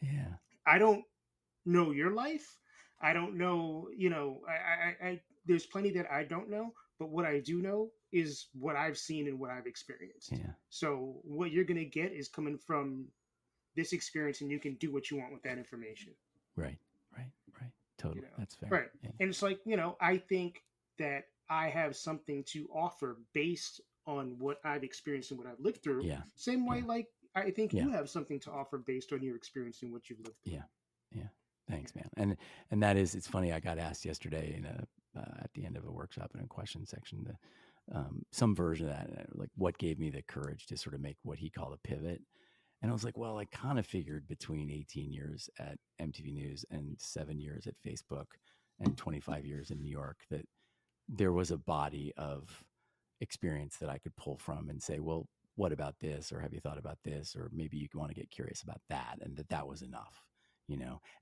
Yeah. I don't know your life. I don't know, there's plenty that I don't know, but what I do know is what I've seen and what I've experienced. Yeah. So what you're going to get is coming from this experience, and you can do what you want with that information. Right. Right. Right. Totally. That's fair. Right. Yeah. And it's like, I think that I have something to offer based on what I've experienced and what I've lived through. Yeah. Same way, Yeah. like, I think Yeah. you have something to offer based on your experience and what you've lived through. Yeah. Yeah. Thanks, man. And that is, it's funny. I got asked yesterday at the end of a workshop in a question section, some version of that, like what gave me the courage to sort of make what he called a pivot. And I was like, well, I kind of figured between 18 years at MTV News and 7 years at Facebook and 25 years in New York that there was a body of experience that I could pull from and say, well, what about this? Or have you thought about this? Or maybe you want to get curious about that. And that was enough.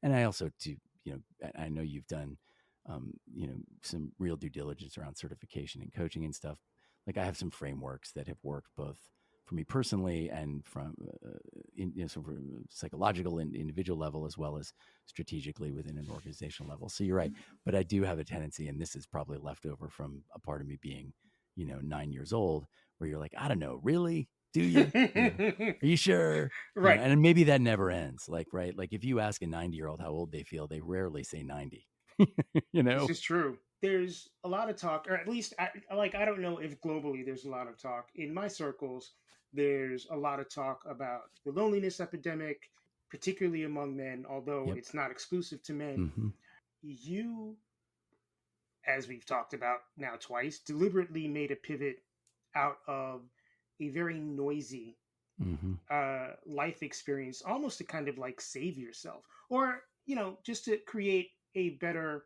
And I also, I know you've done, some real due diligence around certification and coaching and stuff. Like I have some frameworks that have worked both for me personally and from, sort of psychological and individual level, as well as strategically within an organizational level. So you're right. But I do have a tendency, and this is probably left over from a part of me being, 9 years old, where you're like, I don't know, really? Do you? Are you sure? Right. And maybe that never ends. Like, right. Like if you ask a 90-year-old how old they feel, they rarely say 90, This is true. There's a lot of talk, or at least, I don't know if globally there's a lot of talk. In my circles, there's a lot of talk about the loneliness epidemic, particularly among men, although Yep. it's not exclusive to men. Mm-hmm. You, as we've talked about now twice, deliberately made a pivot out of a very noisy Mm-hmm. life experience, almost to kind of like save yourself, or just to create a better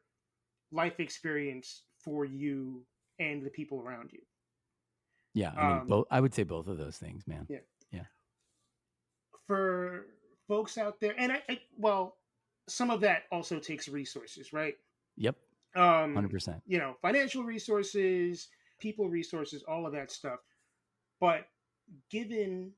life experience for you and the people around you. Yeah. I mean, both, I would say both of those things, man. Yeah. Yeah. For folks out there, and well, some of that also takes resources, right? Yep. Um, 100%. Financial resources, people resources, all of that stuff. But given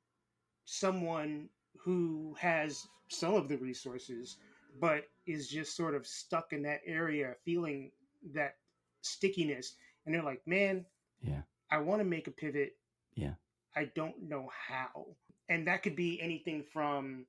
someone who has some of the resources, but is just sort of stuck in that area, feeling that stickiness, and they're like, man, Yeah. I want to make a pivot. Yeah. I don't know how. And that could be anything from,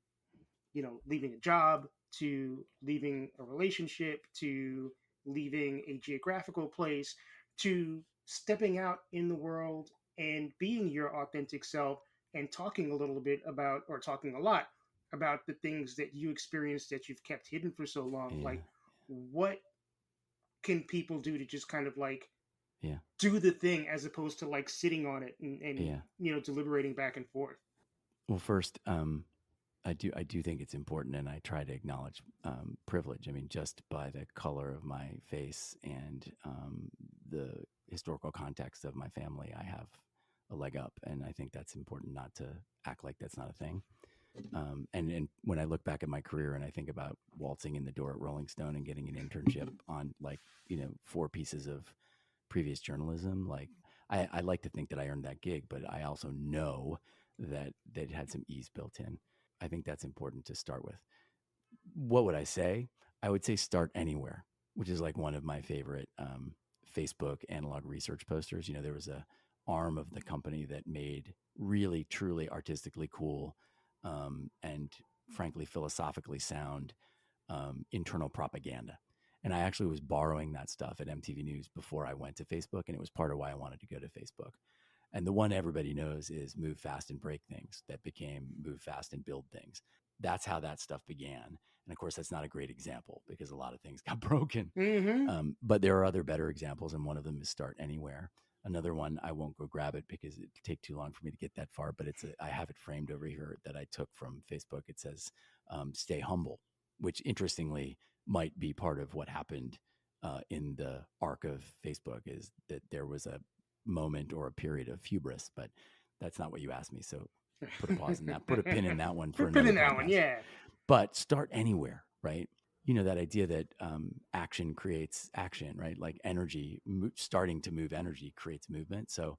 leaving a job to leaving a relationship to leaving a geographical place to stepping out in the world and being your authentic self and talking a little bit about, or talking a lot about, the things that you experienced that you've kept hidden for so long. Yeah. Like, what can people do to just kind of like Yeah. do the thing, as opposed to like sitting on it and Yeah. deliberating back and forth? Well, first, I do think it's important, and I try to acknowledge privilege. I mean, just by the color of my face and the historical context of my family, I have a leg up, and I think that's important not to act like that's not a thing. And when I look back at my career and I think about waltzing in the door at Rolling Stone and getting an internship on, like, 4 pieces of previous journalism, like, I like to think that I earned that gig, but I also know that it had some ease built in. I think that's important to start with. What would I say? I would say start anywhere, which is like one of my favorite Facebook analog research posters. There was a arm of the company that made really, truly artistically cool and frankly philosophically sound internal propaganda. And I actually was borrowing that stuff at MTV News before I went to Facebook, and it was part of why I wanted to go to Facebook. And the one everybody knows is move fast and break things, that became move fast and build things. That's how that stuff began. And of course, that's not a great example because a lot of things got broken. Mm-hmm. But there are other better examples, and one of them is start anywhere. Another one, I won't go grab it because it'd take too long for me to get that far, but I have it framed over here that I took from Facebook. It says, stay humble, which interestingly might be part of what happened in the arc of Facebook, is that there was a moment or a period of hubris, but that's not what you asked me. So put a pause in that, put a pin in that one for Put a pin another in that one, podcast. yeah. But start anywhere, right? That idea that action creates action, right? Like energy, starting to move energy creates movement. So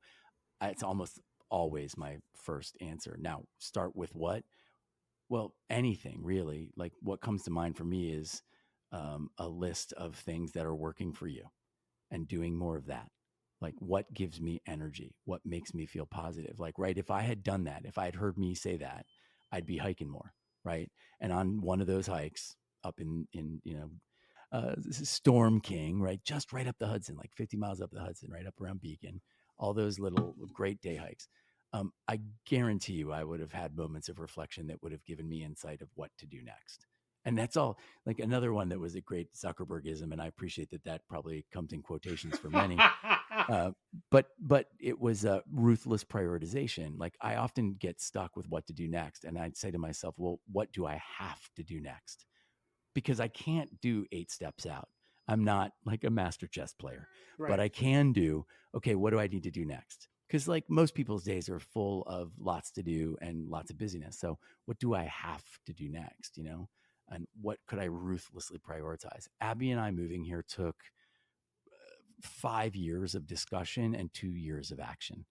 it's almost always my first answer. Now, start with what? Well, anything really. Like, what comes to mind for me is a list of things that are working for you and doing more of that. Like, what gives me energy? What makes me feel positive? Like, right, if I had done that, if I had heard me say that, I'd be hiking more, right? And on one of those hikes up in Storm King, right, just right up the Hudson, like 50 miles up the Hudson, right up around Beacon, all those little great day hikes. I guarantee you I would have had moments of reflection that would have given me insight of what to do next. And that's all. Like, another one that was a great Zuckerbergism, and I appreciate that probably comes in quotations for many. But it was a ruthless prioritization. Like, I often get stuck with what to do next, and I'd say to myself, well, what do I have to do next? Because I can't do 8 steps out. I'm not like a master chess player, Right. but I can do, okay, what do I need to do next? Because like most people's days are full of lots to do and lots of busyness. So what do I have to do next? And what could I ruthlessly prioritize? Abby and I moving here took 5 years of discussion and 2 years of action.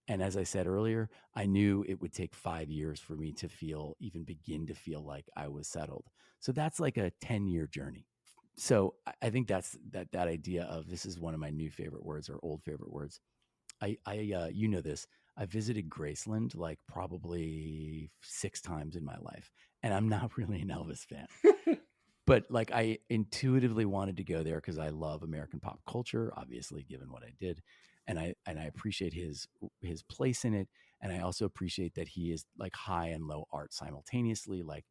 And as I said earlier, I knew it would take 5 years for me to even begin to feel like I was settled. So that's like a 10-year journey. So I think that's that idea of, this is one of my new favorite words or old favorite words. You know this. I visited Graceland like probably 6 times in my life, and I'm not really an Elvis fan. But like, I intuitively wanted to go there because I love American pop culture, obviously, given what I did, and I appreciate his place in it, and I also appreciate that he is like high and low art simultaneously, like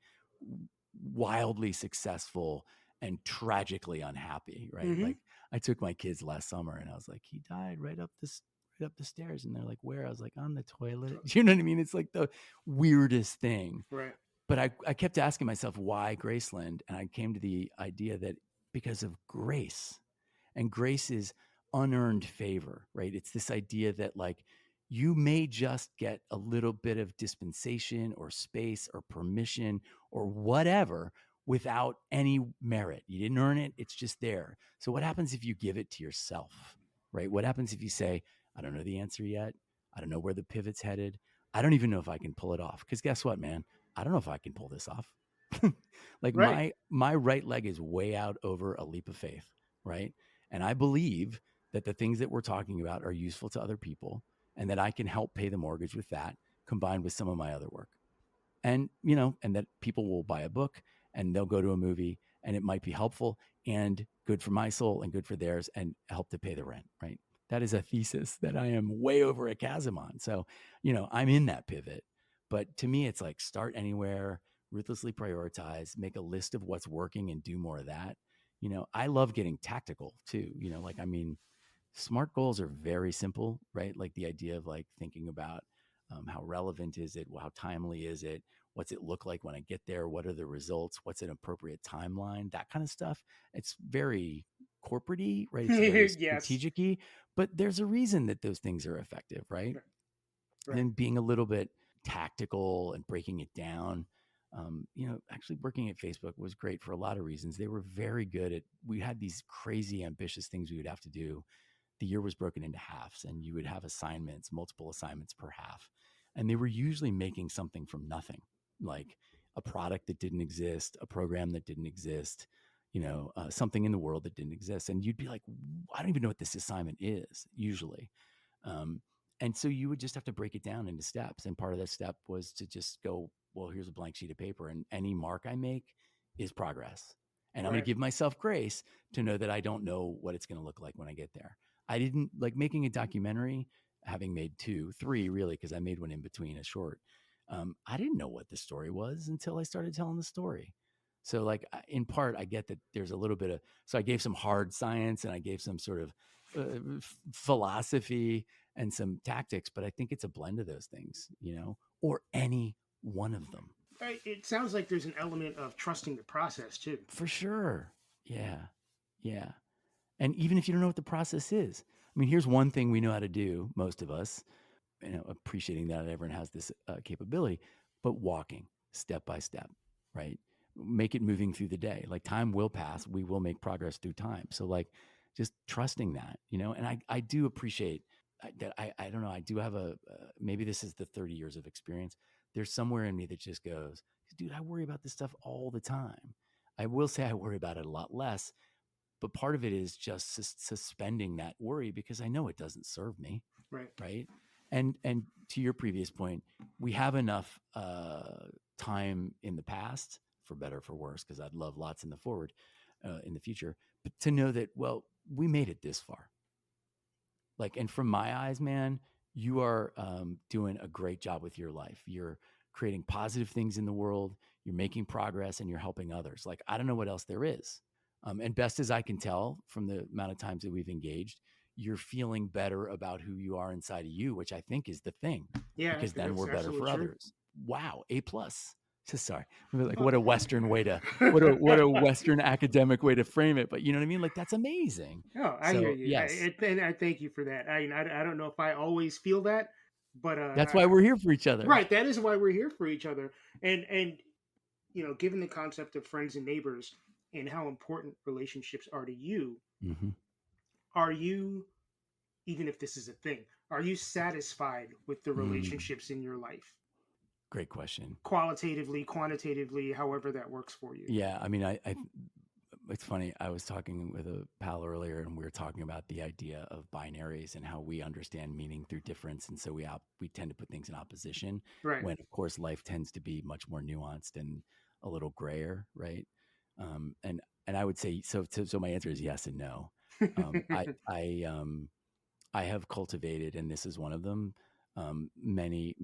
wildly successful and tragically unhappy, right? Mm-hmm. Like, I took my kids last summer, and I was like, he died right up the stairs, and they're like, where? I was like, on the toilet. You know what I mean? It's like the weirdest thing. Right. But I kept asking myself, why Graceland? And I came to the idea that because of grace. And grace is unearned favor, right? It's this idea that, like, you may just get a little bit of dispensation or space or permission or whatever without any merit. You didn't earn it. It's just there. So what happens if you give it to yourself, right? What happens if you say, I don't know the answer yet. I don't know where the pivot's headed. I don't even know if I can pull it off. Because guess what, man? I don't know if I can pull this off. Like, Right. my right leg is way out over a leap of faith, right? And I believe that the things that we're talking about are useful to other people, and that I can help pay the mortgage with that, combined with some of my other work. And, and that people will buy a book and they'll go to a movie, and it might be helpful and good for my soul and good for theirs and help to pay the rent, right? That is a thesis that I am way over a chasm on. So, I'm in that pivot. But to me, it's like, start anywhere, ruthlessly prioritize, make a list of what's working and do more of that. I love getting tactical too. Smart goals are very simple, right? Like, the idea of like thinking about how relevant is it? How timely is it? What's it look like when I get there? What are the results? What's an appropriate timeline? That kind of stuff. It's very corporate-y, right? It's very Yes. strategic-y, but there's a reason that those things are effective, right? Right. And then being a little bit tactical and breaking it down. Actually working at Facebook was great for a lot of reasons. They were very good at, we had these crazy ambitious things we would have to do. The year was broken into halves, and you would have assignments, multiple assignments per half. And they were usually making something from nothing, like a product that didn't exist, a program that didn't exist, something in the world that didn't exist. And you'd be like, I don't even know what this assignment is usually. Um, and so you would just have to break it down into steps. And part of that step was to just go, well, here's a blank sheet of paper, and any mark I make is progress. And I'm going to give myself grace to know that I don't know what it's going to look like when I get there. I didn't like making a documentary, having made 2, 3 really, because I made one in between, a short. I didn't know what the story was until I started telling the story. So like in part, I get that there's a little bit of, so I gave some hard science and I gave some sort of philosophy and some tactics, but I think it's a blend of those things, or any one of them. It sounds like there's an element of trusting the process too. For sure. Yeah. Yeah. And even if you don't know what the process is, I mean, here's one thing we know how to do, most of us, appreciating that everyone has this capability, but walking step by step, right? Make it moving through the day. Like time will pass. We will make progress through time. So like just trusting that, and I do appreciate that. I don't know. I do have maybe this is the 30 years of experience. There's somewhere in me that just goes, dude, I worry about this stuff all the time. I will say I worry about it a lot less, but part of it is just suspending that worry because I know it doesn't serve me. Right. And to your previous point, we have enough time in the past, for better or for worse, because I'd love lots in the forward, in the future, but to know that, well, we made it this far. Like, and from my eyes, man, you are doing a great job with your life. You're creating positive things in the world. You're making progress and you're helping others. Like, I don't know what else there is. And best as I can tell from the amount of times that we've engaged, you're feeling better about who you are inside of you, which I think is the thing. Yeah. Because then we're better for true. others. Wow. A+. Sorry. Like what a Western way to, what a Western academic way to frame it. But you know what I mean? Like, that's amazing. Oh, I hear you. Yes. And I thank you for that. I don't know if I always feel that, but that's why we're here for each other. Right. That is why we're here for each other. And given the concept of friends and neighbors and how important relationships are to you, are you, even if this is a thing, are you satisfied with the relationships in your life? Great question. Qualitatively, quantitatively, however that works for you. Yeah. I mean, I it's funny. I was talking with a pal earlier, and we were talking about the idea of binaries and how we understand meaning through difference, and so we tend to put things in opposition. Right. When of course life tends to be much more nuanced and a little grayer, right? And I would say so. So my answer is yes and no. I have cultivated, and this is one of them. Many.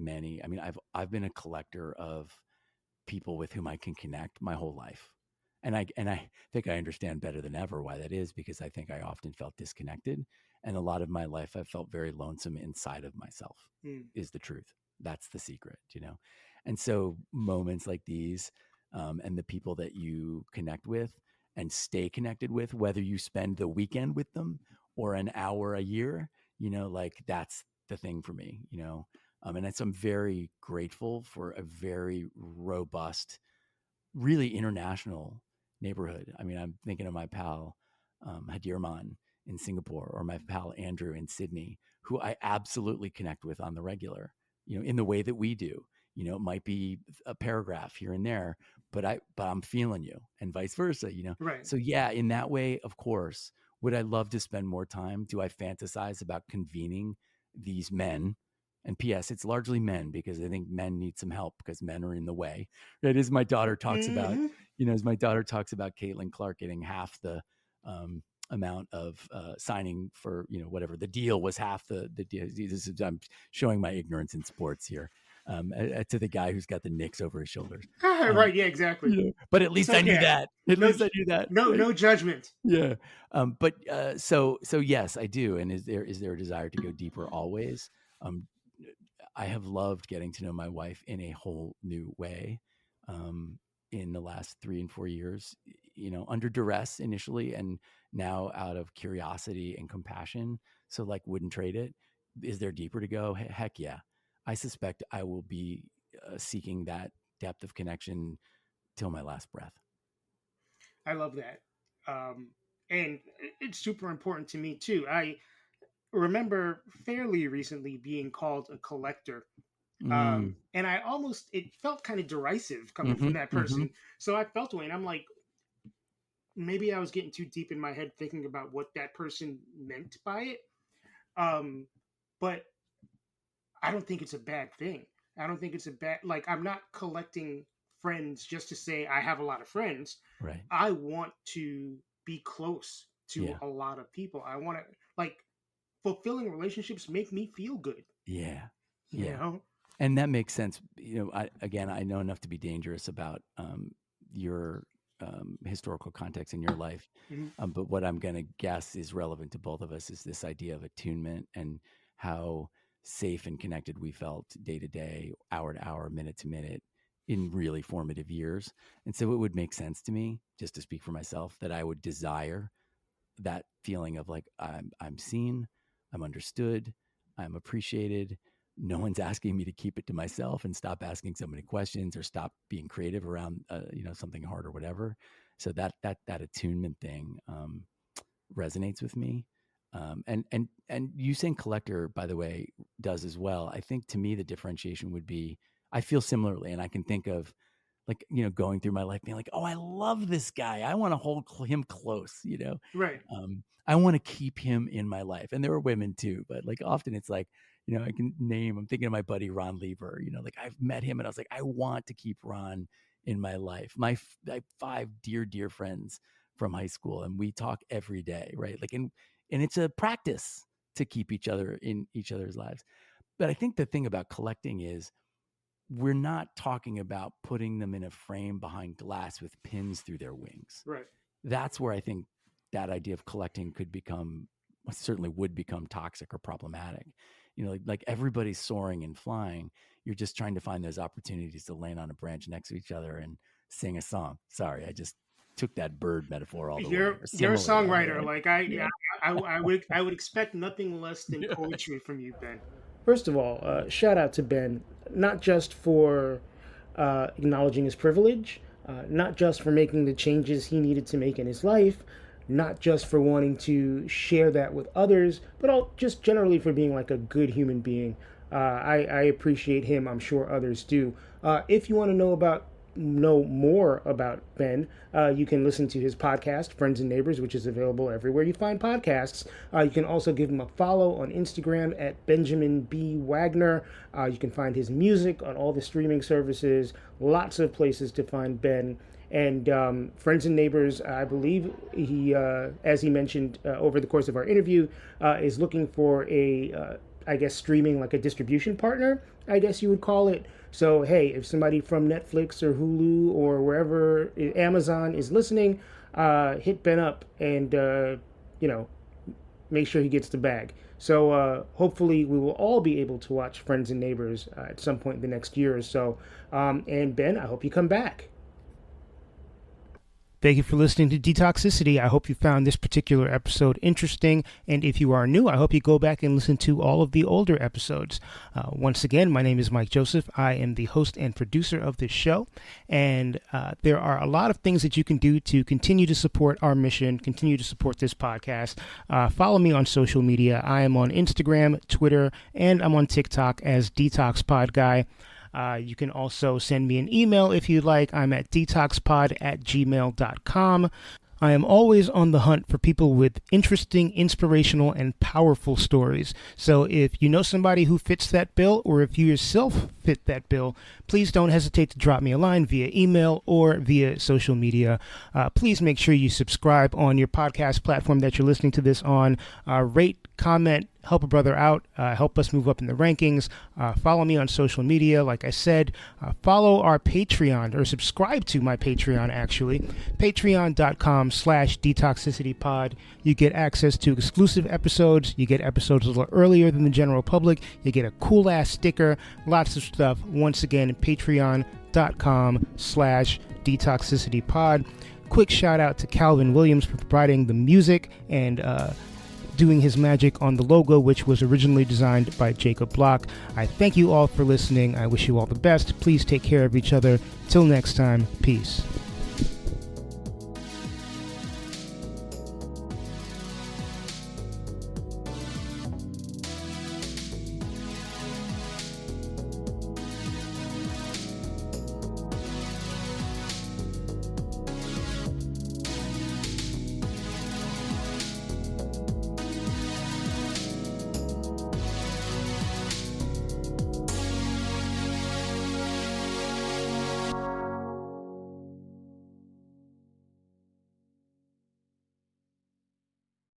I mean, I've been a collector of people with whom I can connect my whole life. And I think I understand better than ever why that is, because I think I often felt disconnected. And a lot of my life, I felt very lonesome inside of myself, is the truth. That's the secret, And so moments like these, and the people that you connect with and stay connected with, whether you spend the weekend with them or an hour a year, like that's the thing for me, and I'm very grateful for a very robust, really international neighborhood. I mean, I'm thinking of my pal Hadirman in Singapore, or my pal Andrew in Sydney, who I absolutely connect with on the regular, in the way that we do. It might be a paragraph here and there, but I'm feeling you, and vice versa, Right. So yeah, in that way, of course, would I love to spend more time? Do I fantasize about convening these men? And P.S., it's largely men, because I think men need some help because men are in the way. Right? As my daughter talks about, Caitlin Clark getting half the amount of signing for, whatever the deal was, half the deal. I'm showing my ignorance in sports here. To the guy who's got the Knicks over his shoulders. Right. Yeah, exactly. But at least I knew that. At least I knew that. No, right? No judgment. Yeah. But so yes, I do. And is there a desire to go deeper always? I have loved getting to know my wife in a whole new way in the last 3 and 4 years, under duress initially, and now out of curiosity and compassion. So like, wouldn't trade it. Is there deeper to go? Heck yeah. I suspect I will be seeking that depth of connection till my last breath. I love that. And it's super important to me too. I remember fairly recently being called a collector. And it felt kind of derisive coming from that person. So I felt away, and I'm like, maybe I was getting too deep in my head thinking about what that person meant by it. But I don't think it's a bad thing. I don't think it's a bad, like, I'm not collecting friends just to say I have a lot of friends. Right. I want to be close to a lot of people. I want to, like, fulfilling relationships make me feel good. Yeah. You know? And that makes sense. You know, I know enough to be dangerous about your historical context in your life. But what I'm going to guess is relevant to both of us is this idea of attunement and how safe and connected we felt day to day, hour to hour, minute to minute in really formative years. And so it would make sense to me, just to speak for myself, that I would desire that feeling of like, I'm seen, I'm understood, I'm appreciated. No one's asking me to keep it to myself and stop asking so many questions or stop being creative around, something hard or whatever. So that attunement thing resonates with me. And you saying collector, by the way, does as well. I think to me, the differentiation would be, I feel similarly, and I can think of like, going through my life being like, oh, I love this guy. I want to hold him close, Right. I want to keep him in my life. And there are women too, but like often it's like, I'm thinking of my buddy, Ron Lieber, like I've met him and I was like, I want to keep Ron in my life. I have 5 dear friends from high school and we talk every day. Right. Like, and it's a practice to keep each other in each other's lives. But I think the thing about collecting is we're not talking about putting them in a frame behind glass with pins through their wings. Right. That's where I think that idea of collecting certainly would become toxic or problematic. Like everybody's soaring and flying. You're just trying to find those opportunities to land on a branch next to each other and sing a song. Sorry, I just took that bird metaphor all the way. You're a songwriter. Right? Like I would expect nothing less than poetry from you, Ben. First of all, shout out to Ben, not just for acknowledging his privilege, not just for making the changes he needed to make in his life, not just for wanting to share that with others, but just generally for being like a good human being. I appreciate him. I'm sure others do. If you want to know more about Ben, you can listen to his podcast, Friends and Neighbors, which is available everywhere you find podcasts. You can also give him a follow on Instagram at Benjamin B. Wagner. You can find his music on all the streaming services, lots of places to find Ben. And Friends and Neighbors, I believe he, as he mentioned over the course of our interview, is looking for streaming, like a distribution partner, I guess you would call it. So, hey, if somebody from Netflix or Hulu or wherever, Amazon is listening, hit Ben up and, make sure he gets the bag. So hopefully we will all be able to watch Friends and Neighbors at some point in the next year or so. And Ben, I hope you come back. Thank you for listening to Detoxicity. I hope you found this particular episode interesting. And if you are new, I hope you go back and listen to all of the older episodes. Once again, my name is Mike Joseph. I am the host and producer of this show. And there are a lot of things that you can do to continue to support our mission, continue to support this podcast. Follow me on social media. I am on Instagram, Twitter, and I'm on TikTok as DetoxPod Guy. You can also send me an email if you'd like. I'm at detoxpod@gmail.com. I am always on the hunt for people with interesting, inspirational, and powerful stories. So if you know somebody who fits that bill, or if you yourself fit that bill, please don't hesitate to drop me a line via email or via social media. Please make sure you subscribe on your podcast platform that you're listening to this on. Rate, comment, help a brother out, help us move up in the rankings. Follow me on social media. Like I said, follow our Patreon, or subscribe to my Patreon, actually. Patreon.com/detoxicitypod. You get access to exclusive episodes. You get episodes a little earlier than the general public. You get a cool ass sticker, lots of stuff. Once again, patreon.com/detoxicitypod. Quick shout out to Calvin Williams for providing the music and doing his magic on the logo, which was originally designed by Jacob Block. I thank you all for listening. I wish you all the best. Please take care of each other. Till next time, peace.